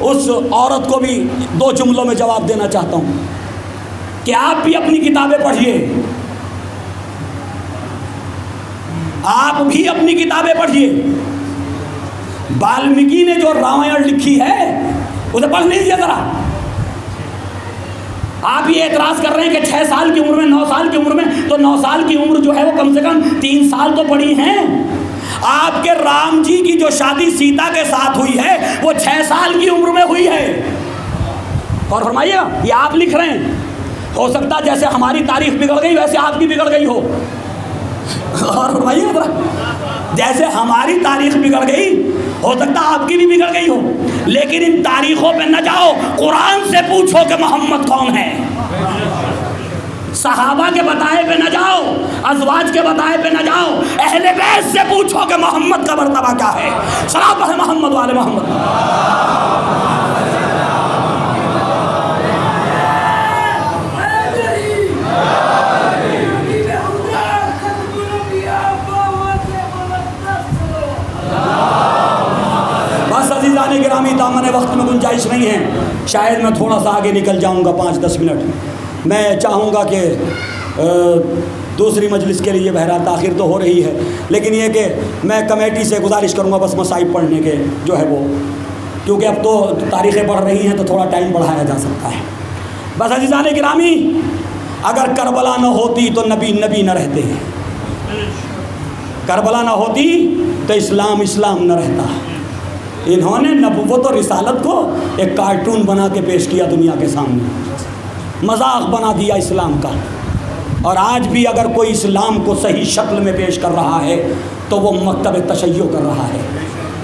A: اس عورت کو بھی 2 جملوں میں جواب دینا چاہتا ہوں کہ آپ بھی اپنی کتابیں پڑھیے، آپ بھی اپنی کتابیں پڑھیے۔ والمیکی نے جو رامائن لکھی ہے اسے پڑھ لیجیے ذرا۔ آپ یہ اعتراض کر رہے ہیں کہ 6 سال کی عمر میں، 9 سال کی عمر میں، تو 9 سال کی عمر جو ہے وہ کم سے کم 3 سال تو پڑی ہیں۔ آپ کے رام جی کی جو شادی سیتا کے ساتھ ہوئی ہے وہ 6 سال کی عمر میں ہوئی ہے۔ اور فرمائیے گا، یہ آپ لکھ رہے ہیں، ہو سکتا ہے جیسے ہماری تاریخ بگڑ گئی ویسے آپ کی بگڑ گئی ہو۔ اور فرمائیے گا، جیسے ہماری تاریخ بگڑ گئی ہو سکتا آپ کی بھی بگڑ گئی ہو، لیکن ان تاریخوں پہ نہ جاؤ، قرآن سے پوچھو کہ محمد کون ہے۔ صحابہ کے بتائے پہ نہ جاؤ، ازواج کے بتائے پہ نہ جاؤ، اہل بیت سے پوچھو کہ محمد کا مرتبہ کیا ہے۔ صلاۃ پڑھیں محمد وآل محمد۔ بس عزیزان گرامی، دامن وقت میں گنجائش نہیں ہے، شاید میں تھوڑا سا آگے نکل جاؤں گا 5-10 منٹ۔ میں چاہوں گا کہ دوسری مجلس کے لیے بہرحال تاخیر تو ہو رہی ہے، لیکن یہ کہ میں کمیٹی سے گزارش کروں گا بس مصائب پڑھنے کے جو ہے وہ، کیونکہ اب تو تاریخیں بڑھ رہی ہیں تو تھوڑا ٹائم بڑھایا جا سکتا ہے۔ بس عزیزان گرامی، اگر کربلا نہ ہوتی تو نبی نہ رہتے، کربلا نہ ہوتی تو اسلام نہ رہتا۔ انہوں نے نبوت اور رسالت کو ایک کارٹون بنا کے پیش کیا دنیا کے سامنے، مذاق بنا دیا اسلام کا۔ اور آج بھی اگر کوئی اسلام کو صحیح شکل میں پیش کر رہا ہے تو وہ مکتب تشیع کر رہا ہے۔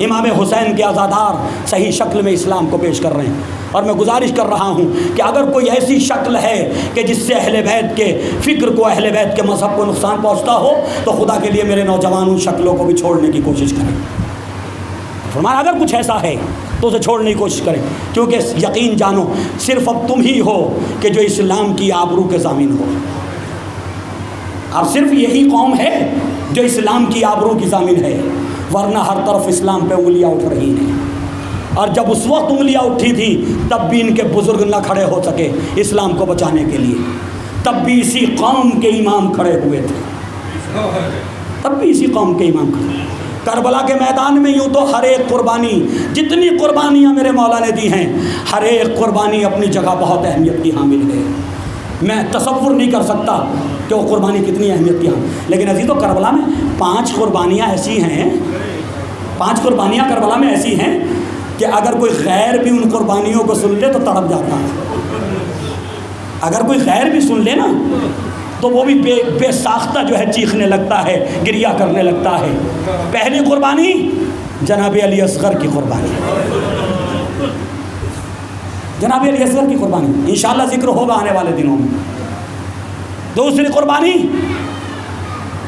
A: امام حسین کے عزادار صحیح شکل میں اسلام کو پیش کر رہے ہیں، اور میں گزارش کر رہا ہوں کہ اگر کوئی ایسی شکل ہے کہ جس سے اہل بیت کے فکر کو، اہل بیت کے مذہب کو نقصان پہنچتا ہو تو خدا کے لیے میرے نوجوان ان شکلوں کو بھی چھوڑنے کی کوشش کریں۔ فرمایا اگر کچھ ایسا ہے تو اسے چھوڑنے کی کوشش کریں، کیونکہ یقین جانو صرف اب تم ہی ہو کہ جو اسلام کی آبرو کے ضامن ہو۔ اب صرف یہی قوم ہے جو اسلام کی آبرو کی ضامن ہے، ورنہ ہر طرف اسلام پہ انگلیاں اٹھ رہی ہیں۔ اور جب اس وقت انگلیاں اٹھی تھی تب بھی ان کے بزرگ نہ کھڑے ہو سکے اسلام کو بچانے کے لیے، تب بھی اسی قوم کے امام کھڑے ہوئے تھے، تب بھی اسی قوم کے امام کھڑے۔ کربلا کے میدان میں یوں تو ہر ایک قربانی، جتنی قربانیاں میرے مولا نے دی ہیں، ہر ایک قربانی اپنی جگہ بہت اہمیت کی حامل ہے۔ میں تصور نہیں کر سکتا کہ وہ قربانی کتنی اہمیت کی حامل، لیکن عزیزو کربلا میں 5 قربانیاں ایسی ہیں، 5 قربانیاں کربلا میں ایسی ہیں کہ اگر کوئی غیر بھی ان قربانیوں کو سن لے تو تڑپ جاتا ہے۔ اگر کوئی غیر بھی سن لے نا تو وہ بھی بے ساختہ جو ہے چیخنے لگتا ہے، گریہ کرنے لگتا ہے۔ پہلی قربانی جناب علی اصغر کی قربانی، جناب علی اصغر کی قربانی انشاءاللہ ذکر ہوگا آنے والے دنوں میں۔ دوسری قربانی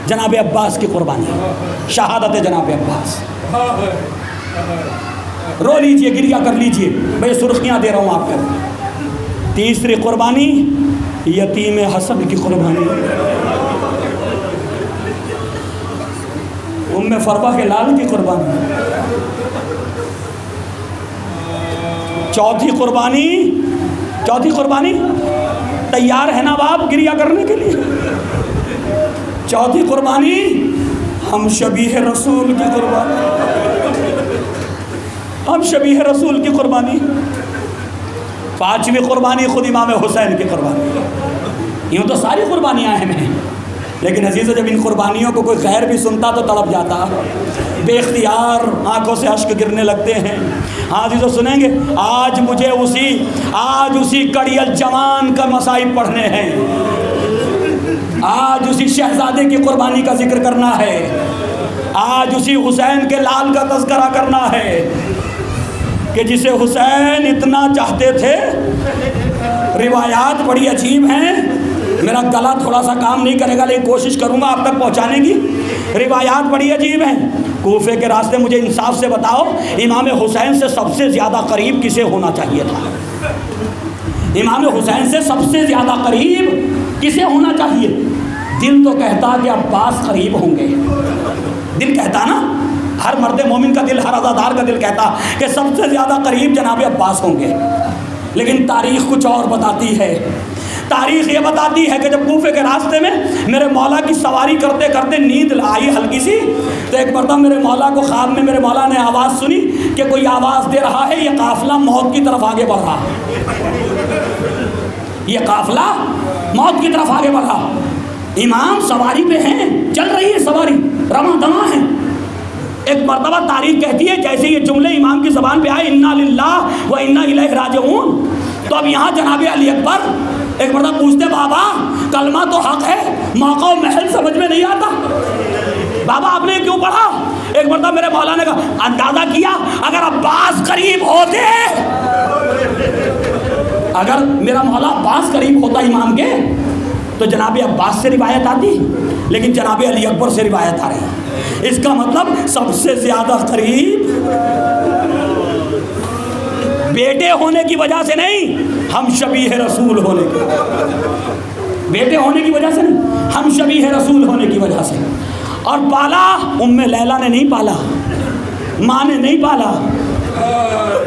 A: جناب عباس کی قربانی، شہادت جناب عباس۔ رو لیجئے، گریہ کر لیجئے، میں سرخیاں دے رہا ہوں آپ کو۔ تیسری قربانی یتیم حسن کی قربانی، ام فروا کے لال کی قربانی۔ چوتھی قربانی تیار ہے نا باپ گریہ کرنے کے لیے؟ چوتھی قربانی ہم شبیہ رسول کی قربانی، ہم شبیہ رسول کی قربانی۔ 5ویں قربانی خود امام حسین کی قربانی۔ یوں تو ساری قربانیاں اہم ہیں، لیکن عزیزو جب ان قربانیوں کو کوئی غیر بھی سنتا تو تڑپ جاتا، بے اختیار آنکھوں سے اشک گرنے لگتے ہیں۔ ہاں عزیزو سنیں گے، آج مجھے اسی کڑیل جوان کا مصائب پڑھنے ہیں، آج اسی شہزادے کی قربانی کا ذکر کرنا ہے، آج اسی حسین کے لال کا تذکرہ کرنا ہے کہ جسے حسین اتنا چاہتے تھے۔ روایات بڑی عجیب ہیں میرا گلا تھوڑا سا کام نہیں کرے گا لیکن کوشش کروں گا آپ تک پہنچانے کی۔ روایات بڑی عجیب ہیں۔ کوفے کے راستے مجھے انصاف سے بتاؤ امام حسین سے سب سے زیادہ قریب کسے ہونا چاہیے تھا؟ امام حسین سے سب سے زیادہ قریب کسے ہونا چاہیے؟ دل تو کہتا کہ عباس قریب ہوں گے، دل کہتا نا، ہر مرد مومن کا دل، ہر عزادار کا دل کہتا کہ سب سے زیادہ قریب جناب عباس ہوں گے، لیکن تاریخ کچھ اور بتاتی ہے۔ تاریخ یہ بتاتی ہے کہ جب کوفے کے راستے میں میرے مولا کی سواری کرتے کرتے نیند آئی ہلکی سی، تو ایک مرتبہ میرے مولا کو خواب میں میرے مولا نے آواز سنی کہ کوئی آواز دے رہا ہے یہ قافلہ موت کی طرف آگے بڑھ رہا، یہ قافلہ موت کی طرف آگے بڑھ رہا۔ امام سواری پہ ہیں، چل رہی ہے سواری، رواں دواں ہیں۔ ایک مرتبہ تاریخ کہتی ہے جیسے یہ جملے امام کی زبان پہ آئے انا للہ و انا الیہ راجعون، تو اب یہاں جناب علی اکبر ایک مرتبہ پوچھتے بابا کلمہ تو حق ہے، موقع و محل سمجھ میں نہیں آتا، بابا آپ نے کیوں پڑھا؟ ایک مرتبہ میرے مولا نے کہا اندازہ کیا اگر عباس قریب ہوتے، اگر میرا مولا عباس قریب ہوتا امام کے تو جناب عباس سے روایت آتی، لیکن جناب علی اکبر سے روایت آ رہی۔ اس کا مطلب سب سے زیادہ قریب بیٹے ہونے کی وجہ سے نہیں، ہم شبیہ رسول ہونے کی، بیٹے ہونے کی وجہ سے نہیں، ہم شبیہ رسول ہونے کی وجہ سے۔ اور پالا ام لیلا نے نہیں پالا، ماں نے نہیں پالا،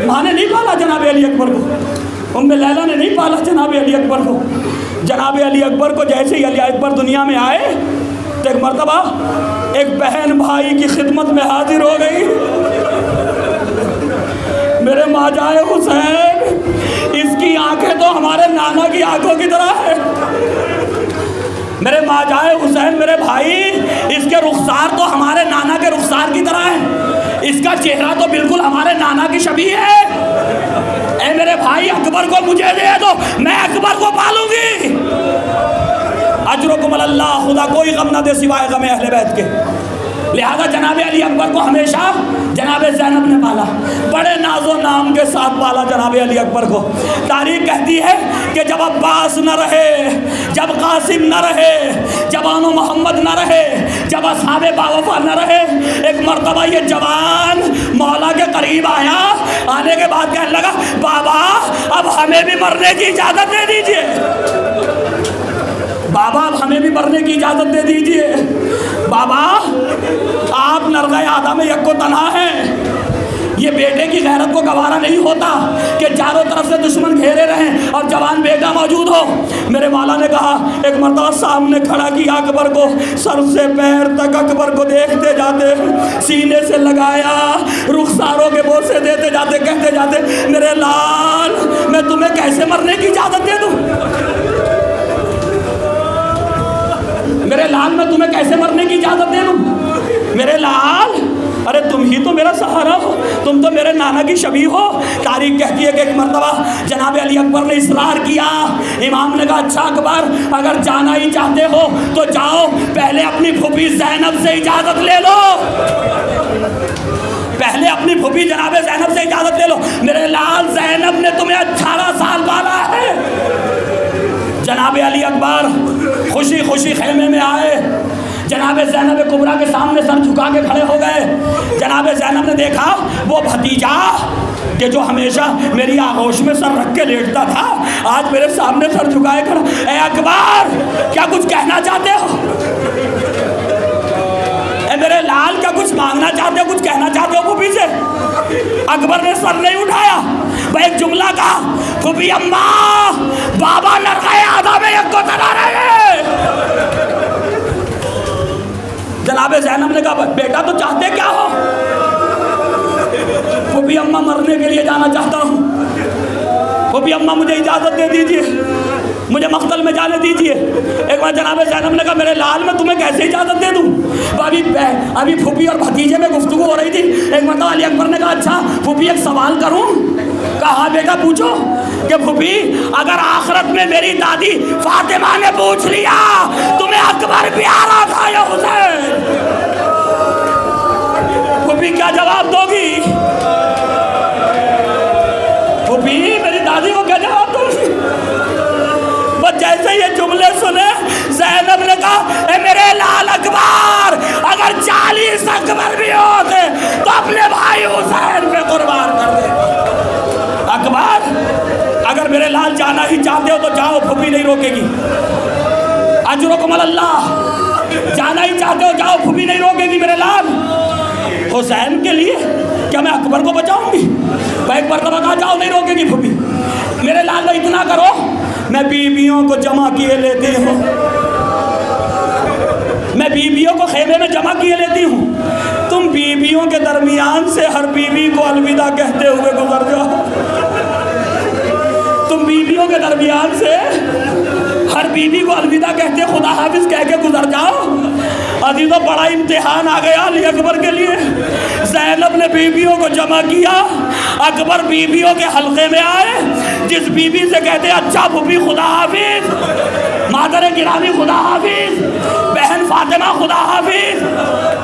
A: ماں نے نہیں پالا جناب علی اکبر کو، ام لیلا نے نہیں پالا جناب علی اکبر کو۔ جناب علی اکبر کو جیسے ہی علی اکبر دنیا میں آئے تو ایک مرتبہ ایک بہن بھائی کی خدمت میں حاضر ہو گئی، میرے ماجائے حسین اس کی آنکھیں تو ہمارے نانا کی آنکھوں کی طرح ہے، میرے ماجائے حسین میرے بھائی اس کے رخسار تو ہمارے نانا کے رخسار کی طرح ہے، اس کا چہرہ تو بالکل ہمارے نانا کی شبیہ ہے، اے میرے بھائی اکبر کو مجھے دے دو میں اکبر کو پالوں گی۔ اجرکم اللہ، خدا کوئی غم نہ دے سوائے غم اہل بیت کے۔ لہذا جناب علی اکبر کو ہمیشہ جناب زینب نے پالا، بڑے ناز و نام کے ساتھ پالا جناب علی اکبر کو۔ تاریخ کہتی ہے کہ جب عباس نہ رہے، جب قاسم نہ رہے، جب آنو محمد نہ رہے، جب اصحاب باوفا نہ رہے، ایک مرتبہ یہ جوان مولا کے قریب آیا، آنے کے بعد کہنے لگا بابا اب ہمیں بھی مرنے کی اجازت دے دیجئے، بابا اب ہمیں بھی مرنے کی اجازت دے دیجئے، بابا آپ نرغہ آدم یک کو تنہا ہیں، یہ بیٹے کی غیرت کو گوارا نہیں ہوتا کہ چاروں طرف سے دشمن گھیرے رہیں اور جوان بیٹا موجود ہو۔ میرے مولا نے کہا ایک مرتبہ سامنے کھڑا کیا اکبر کو، سر سے پیر تک اکبر کو دیکھتے جاتے، سینے سے لگایا، رخساروں کے بوسے دیتے جاتے، کہتے جاتے میرے لال میں تمہیں کیسے مرنے کی اجازت دے دوں، میرے لال میں تمہیں کیسے مرنے کی اجازت دے دوں، میرے لال ارے تم ہی تو میرا سہارا ہو، تم تو میرے نانا کی شبیہ ہو۔ تاریخ کہتی ہے کہ ایک مرتبہ جناب علی اکبر نے اصرار کیا، امام نے کہا اچھا اکبر اگر جانا ہی چاہتے ہو تو جاؤ، پہلے اپنی پھوپھی زینب سے اجازت لے لو، پہلے اپنی پھوپھی جناب زینب سے اجازت لے لو، میرے لال زینب نے تمہیں 18 سال پالا ہے۔ جناب علی اکبر خوشی خوشی خیمے میں آئے، جناب زینب کبریٰ کے سامنے سر جھکا کے کھڑے ہو گئے۔ جناب زینب نے دیکھا وہ بھتیجا کہ جو ہمیشہ میری آغوش میں سر رکھ کے لیٹتا تھا آج میرے سامنے سر جھکائے کھڑا، اے اکبر کیا کچھ کہنا چاہتے ہو، اے میرے لال کیا کچھ مانگنا چاہتے ہو، کچھ کہنا چاہتے ہو پھوپھی سے؟ اکبر نے سر نہیں اٹھایا، وہ ایک جملہ کہا پھوپھی اماں بابا نرغہ آدم یک کو تنا رہے۔ جناب زینب نے کہا بیٹا تو چاہتے کیا ہو؟ پھوپھی اماں مرنے کے لیے جانا چاہتا ہوں، پھوپھی اماں مجھے اجازت دے دیجئے، مجھے مقتل میں جانے دیجئے۔ ایک بار جناب زینب نے کہا میرے لال میں تمہیں کیسے اجازت دے دوں، ابھی پھوپھی اور بھتیجے میں گفتگو ہو رہی تھی۔ ایک مرتبہ علی اکبر نے کہا اچھا پھوپھی ایک سوال کروں؟ کہا ہاں بیٹا پوچھو، کہ پھوپھی اگر آخرت میں میری دادی فاطمہ نے پوچھ لیا تمہیں اکبر پیارا تھا یا حسین، پھوپھی کیا جواب دو گی؟ پھوپھی میری دادی کو کیا جواب دو گی؟ بس جیسے یہ جملے سنے اللہ، جانا ہی چاہتے ہو جاؤ، پھوپھی نہیں روکے گی میرے لال۔ حسین کے لیے کیا میں اکبر کو بچاؤں گی؟ میں ایک مرتبہ کہا جاؤ، نہیں روکے گی پھوپھی۔ میرے لال بھائی اتنا کرو، میں بیویوں کو جمع کیے لیتی ہوں، میں بیویوں کو خیمے میں جمع کیے لیتی ہوں، تم بیویوں کے درمیان سے ہر بیوی کو الوداع کہتے ہوئے گزر جاؤ، تم بیویوں کے درمیان سے ہر بیوی کو الوداع کہتے خدا حافظ کہہ کے گزر جاؤ۔ عزیزوں بڑا امتحان آ گیا علی اکبر کے لیے۔ زینب نے بیویوں کو جمع کیا، اکبر بیویوں کے حلقے میں آئے، جس بیوی سے کہتے اچھا پھوپھی خدا حافظ، مادر گرامی خدا حافظ، بہن فاطمہ خدا حافظ،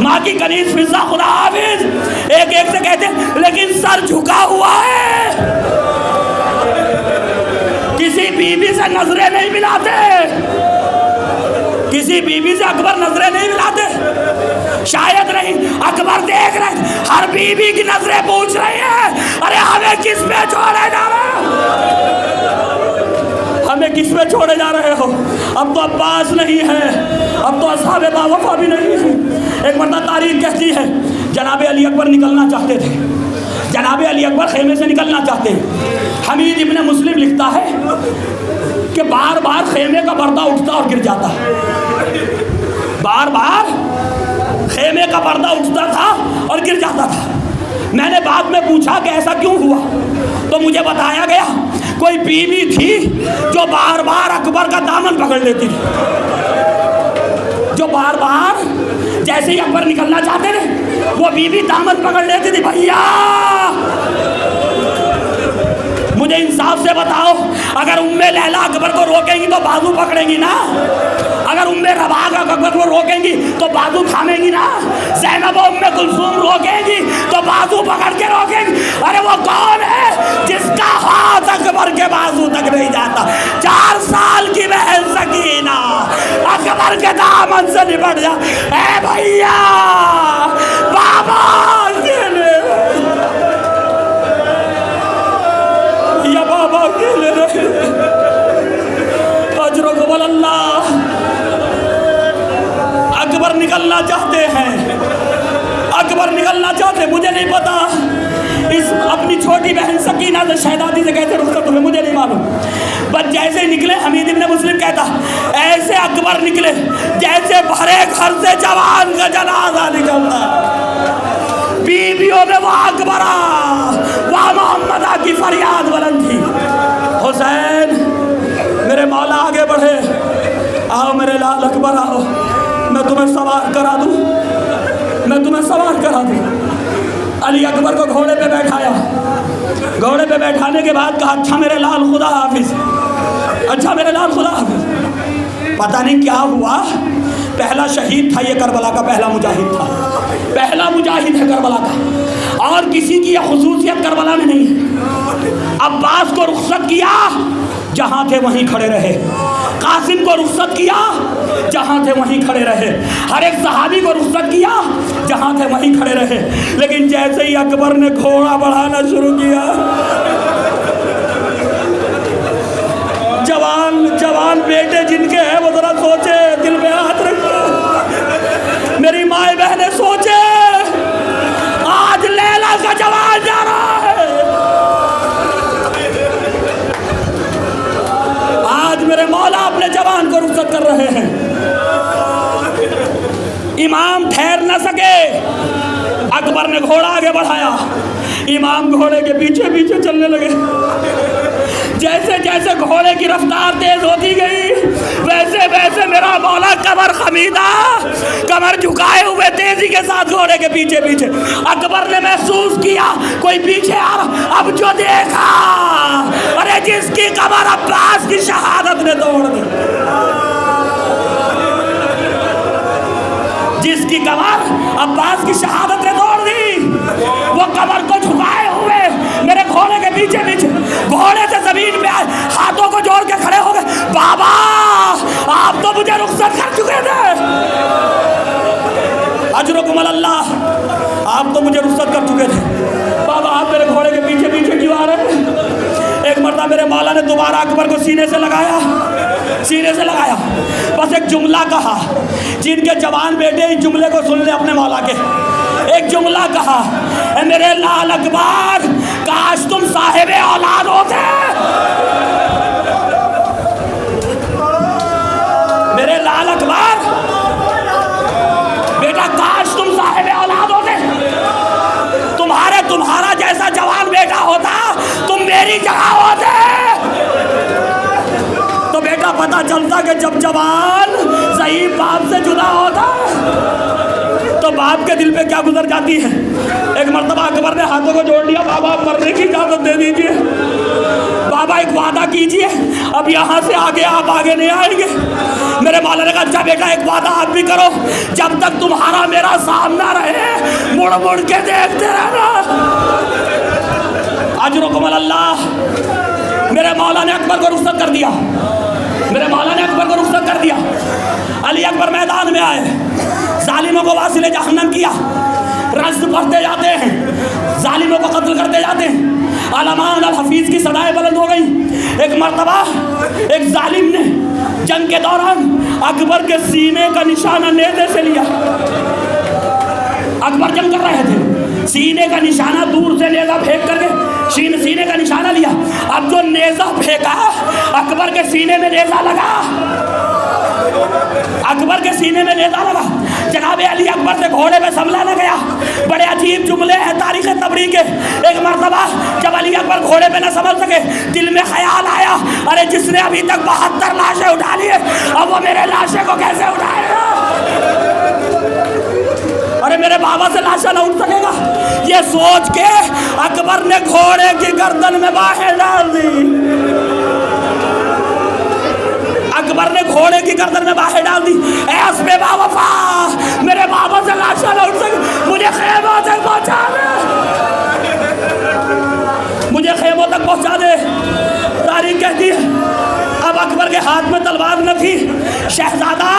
A: ماں کی کنیز فضہ خدا حافظ، ایک ایک سے کہتے لیکن سر جھکا ہوا ہے، کسی بیوی سے نظریں نہیں ملاتے، کسی بیوی سے اکبر نظریں نہیں ملاتے، شاید نہیں اکبر دیکھ رہے ہر بیوی کی نظریں پوچھ رہی ہیں ارے ہمیں کس پہ چھوڑے جا رہے ہو، ہمیں کس پہ چھوڑے جا رہے ہو؟ اب تو عباس نہیں ہے، اب تو اصحاب باوفا بھی نہیں ہے۔ ایک مرتبہ تاریخ کہتی ہے جناب علی اکبر نکلنا چاہتے تھے، جناب علی اکبر خیمے سے نکلنا چاہتے ہیں۔ حمید ابن مسلم لکھتا ہے کہ بار بار خیمے کا پردہ اٹھتا اور گر جاتا، بار بار خیمے کا پردہ اٹھتا تھا اور گر جاتا تھا۔ میں نے بعد میں پوچھا کہ ایسا کیوں ہوا، تو مجھے بتایا گیا کوئی بیوی تھی جو بار بار اکبر کا دامن پکڑ لیتی تھی، جو بار بار جیسے ہی اکبر نکلنا چاہتے تھے وہ بیوی دامن پکڑ لیتی تھی۔ بھیا مجھے انصاف سے بتاؤ، اگر ام لیلا اکبر کو روکیں گی تو بازو پکڑیں گی نا، اگر ام رباح اکبر کو روکیں گی تو بازو تھامیں گی نا، زینب و ام کلثوم روکیں گی تو بازو پکڑ کے روکیں گی۔ ارے وہ کون ہے جس کا ہاتھ اکبر کے بازو تک نہیں جاتا؟ 4 سال کی بہن سکینہ اکبر کے دامن سے نپٹ جا، اے بھیا بابا اکیلے یا بابا اکیلے رہے، اجرکم اللہ۔ اکبر نکلنا چاہتے ہیں، اکبر نکلنا چاہتے، مجھے نہیں پتا اس اپنی چھوٹی بہن سکینہ سے شہزادی سے کیسے رخصت ہوئے، مجھے نہیں معلوم، بس جیسے نکلے حمید ابن مسلم کہتا ایسے اکبر نکلے جیسے بھرے گھر سے جوان کا جنازہ نکلتا، بیویوں میں وہ اکبرہ وہ محمدہ کی فریاد بلند تھی۔ حسین میرے مولا آگے بڑھے، آؤ میرے لال اکبر آؤ، میں تمہیں سوار کرا دوں، میں تمہیں سوار کرا دوں۔ علی اکبر کو گھوڑے پہ بیٹھایا، گھوڑے پہ بیٹھانے کے بعد کہا اچھا میرے لال خدا حافظ، اچھا میرے لال خدا حافظ۔ پتہ نہیں کیا ہوا، پہلا شہید تھا یہ، کربلا کا پہلا مجاہد تھا، پہلا مجاہد ہے کربلا کا، اور کسی کی یہ خصوصیت کربلا میں نہیں ہے۔ عباس کو رخصت کیا، جہاں تھے وہیں کھڑے رہے، قاسم کو رخصت کیا، جہاں تھے وہیں کھڑے رہے، ہر ایک صحابی کو رخصت کیا، جہاں تھے وہیں کھڑے رہے، لیکن جیسے ہی اکبر نے گھوڑا بڑھانا شروع کیا، جوان بیٹے جن کے ہیں وہ ذرا سوچے، دل میں ہاتھ رکھو، میری مائیں بہنیں سوچے، آج لیلا کا جوان جا رہا ہے، آج میرے مولا اپنے جوان کو رخصت کر رہے ہیں۔ امام ٹھہر نہ سکے، اکبر نے گھوڑا آگے بڑھایا، امام گھوڑے کے پیچھے پیچھے چلنے لگے، جیسے جیسے گھوڑے کی رفتار تیز ہوتی گئی ویسے ویسے میرا مولا کمر خمیدہ، کمر جھکائے ہوئے تیزی کے ساتھ گھوڑے کے پیچھے پیچھے۔ اکبر نے محسوس کیا کوئی پیچھے آ رہا، اب جو دیکھا ارے جس کی کمر عباس کی شہادت نے توڑ دی، جس کی کمر عباس کی شہادت نے توڑ دی، وہ کمر کو جھکائے ہوئے میرے گھوڑے کے پیچھے پیچھے، گھوڑے سے زمین پہ آئے، ہاتھوں کو جوڑ کے کھڑے ہو گئے، بابا آپ تو مجھے رخصت کر چکے تھے، اجرکم اللہ، آپ تو مجھے رخصت کر چکے تھے، بابا آپ میرے گھوڑے کے پیچھے پیچھے کیوں آ رہے ہیں؟ ایک مرتبہ میرے مولا نے دوبارہ اکبر کو سینے سے لگایا، سینے سے لگایا، بس ایک جملہ کہا. جن کے جوان بیٹے اس جملے کو سن لے اپنے مولا کے. ایک جملہ کہا، اے میرے لال اکبر کاش تم صاحب اولاد ہوتے. میرے لال اکبر بیٹا کاش تم صاحب اولاد ہوتے. تمہارا جیسا جوان بیٹا ہوتا تم میری جگہ ہوتے. تو بیٹا پتہ چلتا کہ جب جوان ضعیف باپ سے جدا ہوتا تو باپ کے دل پہ کیا گزر جاتی ہے. ایک مرتبہ اکبر نے ہاتھوں کو جوڑ لیا، بابا مرنے کی اجازت دے دیجیے، بابا ایک وعدہ کیجیے، اب یہاں سے آگے آپ آگے نہیں آئیں گے. میرے مولا نے کہا اچھا بیٹا ایک وعدہ آپ بھی کرو، جب تک تمہارا میرا سامنا رہے مڑ مڑ کے دیکھتے رہنا. اجرکم اللہ. میرے مولا نے اکبر کو رخصت کر دیا، میرے مولا نے اکبر کو رخصت کر دیا. علی اکبر میدان میں آئے، ظالموں کو واصل جہنم کیا، رزق پڑھتے جاتے ہیں، ظالموں کو قتل کرتے جاتے ہیں. علمان الحفیظ کی صدائیں بلند ہو گئی. ایک مرتبہ ایک ظالم نے جنگ کے دوران اکبر کے سینے کا نشانہ نیزے سے لیا. اکبر جنگ کر رہے تھے، سینے کا نشانہ دور سے نیزہ پھینک کر کے سینے کا نشانہ لیا. اب جو نیزہ پھینکا اکبر کے سینے میں نیزہ لگا، اکبر کے سینے میں نیزہ لگا. جناب علی اکبر سے گھوڑے پہ سنبھالا گیا. بڑے عجیب جملے ہیں تاریخ تبری کے. ایک مرتبہ جب علی اکبر گھوڑے پہ نہ سنبھل سکے، دل میں خیال آیا ارے جس نے ابھی تک 72 لاشیں اٹھا لیے اب وہ میرے لاشیں کو کیسے اٹھائے گا. ارے میرے بابا سے لاشا نہ اٹھ سکے گا. یہ سوچ کے اکبر نے گھوڑے کی گردن میں باہیں ڈال دی. اکبر نے گھوڑے کی گردن میں باہیں ڈال دی. اے اسب با وفا، میرے بابا سے لاشا نہ اٹھ سکے، مجھے خیموں تک پہنچا دے، مجھے خیموں تک پہنچا دے. تاریخ کہتی ہے اب اکبر کے ہاتھ میں تلوار نہ تھی، شہزادہ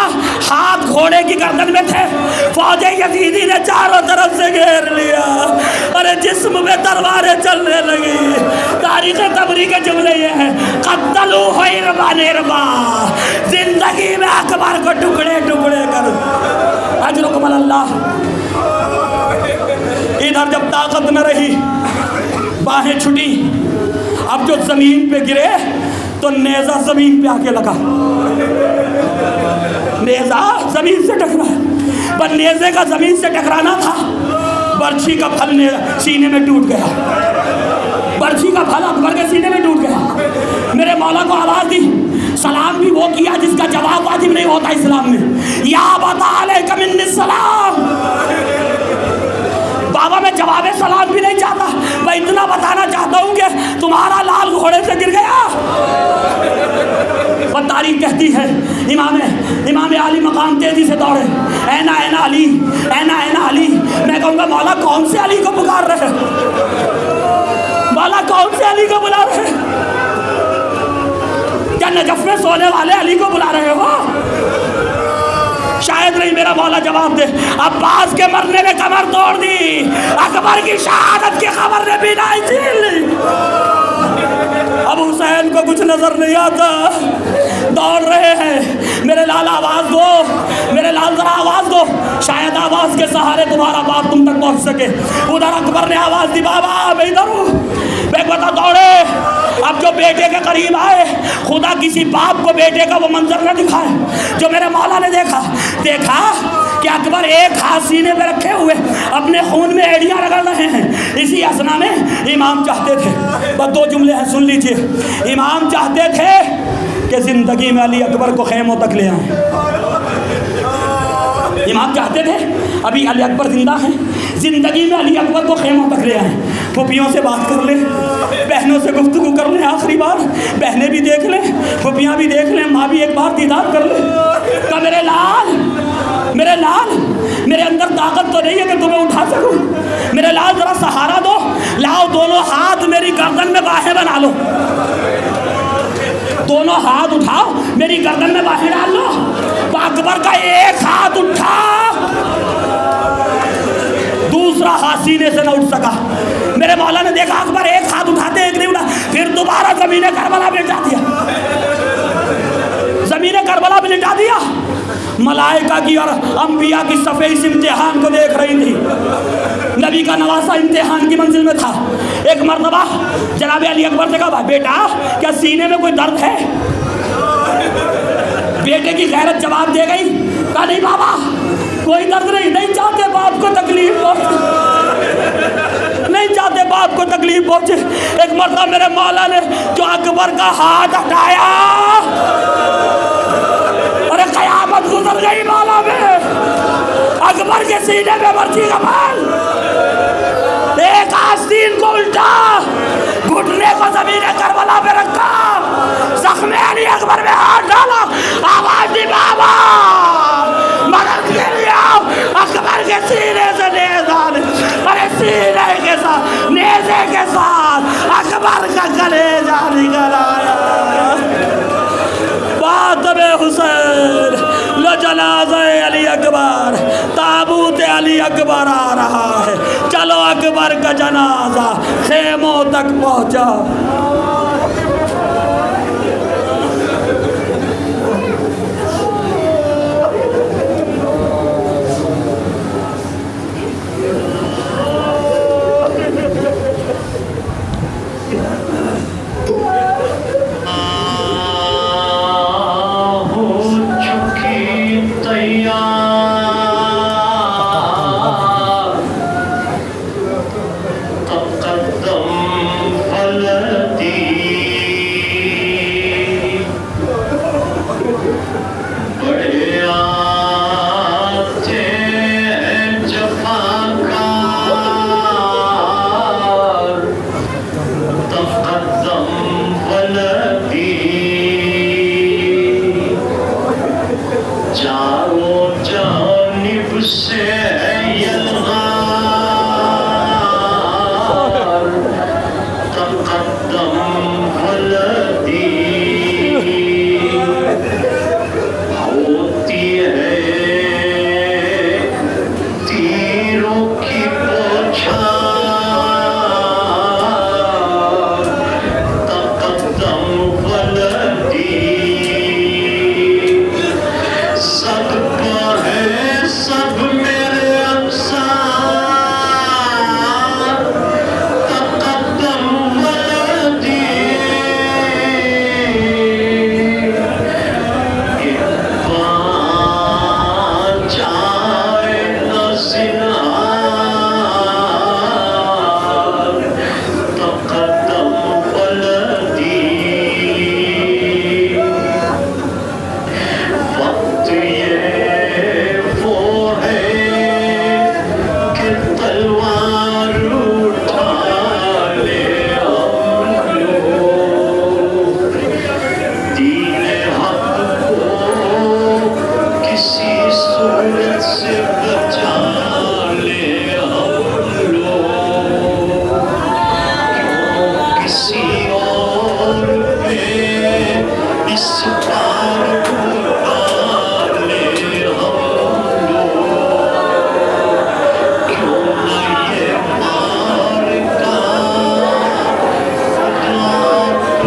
A: ہاتھ گھوڑے کی گردن میں تھے. فوج یزیدی نے چاروں طرف سے گھیر لیا، ارے جسم میں تلواریں چلنے لگی. تاریخ تبری کے جملے یہ ہیں قتلوہ اربا نربا، زندگی میں اکبر کو ٹکڑے ٹکڑے کر. اجرکم اللہ. ادھر جب طاقت نہ رہی باہیں چھٹی، اب جو زمین پہ گرے تو نیزہ زمین پہ آ کے لگا، نیزہ زمین سے ٹکرا. پر نیزے کا زمین سے ٹکرانا تھا، برچھی کا پھل سینے میں ٹوٹ گیا، برچھی کا پھل اکبر کے سینے میں ٹوٹ گیا. میرے مولا کو آواز دی، سلام بھی وہ کیا جس کا جواب واجب نہیں ہوتا اسلام میں. یا ابا علیک منی السلام. بابا میں جواب سلام بھی نہیں چاہتا، میں اتنا بتانا چاہتا ہوں کہ تمہارا لال گھوڑے سے گر گیا. اور تاریخ کہتی ہے امام علی مقام تیزی سے دوڑے، اینا اینا علی، اینا اینا علی. میں کہوں گا مولا کون سے علی کو پکار رہے، مولا کون سے علی کو بلا رہے؟ کیا نجف میں سونے والے علی کو بلا رہے ہو؟ شاید نہیں. میرا مولا جواب دے. عباس کے مرنے نے کمر توڑ دی، اکبر کی شہادت کی خبر نے بھی نہیں چھین لی. اب حسین کو کچھ نظر نہیں آتا، دوڑ رہے ہیں. میرے لال آواز دو، میرے لال ذرا آواز دو، شاید آواز کے سہارے تمہارا باپ تم تک پہنچ سکے. ادھر اکبر نے آواز دی، بابا میں ادھر ہوں. بیک بتا دوڑے. اب جو بیٹے کے قریب آئے، خدا کسی باپ کو بیٹے کا وہ منظر نہ دکھائے جو میرے مولا نے دیکھا کہ اکبر ایک ہاتھ سینے پہ رکھے ہوئے اپنے خون میں ایڑیاں رگڑ رہے ہیں. اسی اسنا میں امام چاہتے تھے، بس 2 جملے ہیں سن لیجئے. امام چاہتے تھے کہ زندگی میں علی اکبر کو خیموں تک لے آئیں. امام چاہتے تھے ابھی علی اکبر زندہ ہیں، زندگی میں علی اکبر کو خیموں تک لے آئیں. پھوپھیوں سے بات کر لیں، بہنوں سے گفتگو کر لیں، آخری بار بہنیں بھی دیکھ لیں، پھوپھیاں بھی دیکھ لیں، ماں بھی ایک بار دیدار کر لیں. کہ میرے لال، میرے لال، میرے اندر طاقت تو نہیں ہے کہ تمہیں اٹھا سکوں، میرے لال ذرا سہارا دو. لاؤ دونوں ہاتھ میری گردن میں باہیں بنا لو، دونوں ہاتھ اٹھاؤ میری گردن میں باہیں ڈال لو. اکبر کا ایک ہاتھ اٹھا، دوسرا ہاتھ سینے سے نہ اٹھ سکا. میرے مولا نے دیکھا اکبر ایک ہاتھ اٹھاتے ایک نہیں اٹھا، پھر دوبارہ زمین کربلا پہ جا دیا. کربلا میں لٹا دیا. ملائکہ کی اور انبیاء کی صفیں اس امتحان کو دیکھ رہی تھی. نبی کا نواسا امتحان کی منزل میں تھا. ایک مرتبہ جناب علی اکبر سے کہا بیٹا کیا سینے میں کوئی درد ہے؟ بیٹے کی غیرت جواب دے گئی. کہا نہیں بابا کوئی درد نہیں. نہیں چاہتے باپ کو تکلیف پہنچے, نہیں چاہتے باپ کو تکلیف پہنچے. ایک مرتبہ میرے مولا نے جو اکبر کا ہاتھ ہٹایا, ارے قیامت گزر گئی مولا میں. اکبر کے سینے میں برچی کا مال, ایک آستین کو الٹا, گھٹنے کو زمین کربلا پہ رکھا, زخم علی اکبر میں ہاتھ ڈالا, آواز دی بابا مدد کے لیے آؤ. اکبر کے سینے سے نیزہ, ارے سینے کے ساتھ نیزے کے ساتھ اکبر کا کلیجہ نکل آیا. فاطمہ حسین لجنازہ علی اکبر, تابوت علی اکبر آ رہا ہے, چلو اکبر کا جنازہ خیموں تک پہنچا.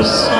B: was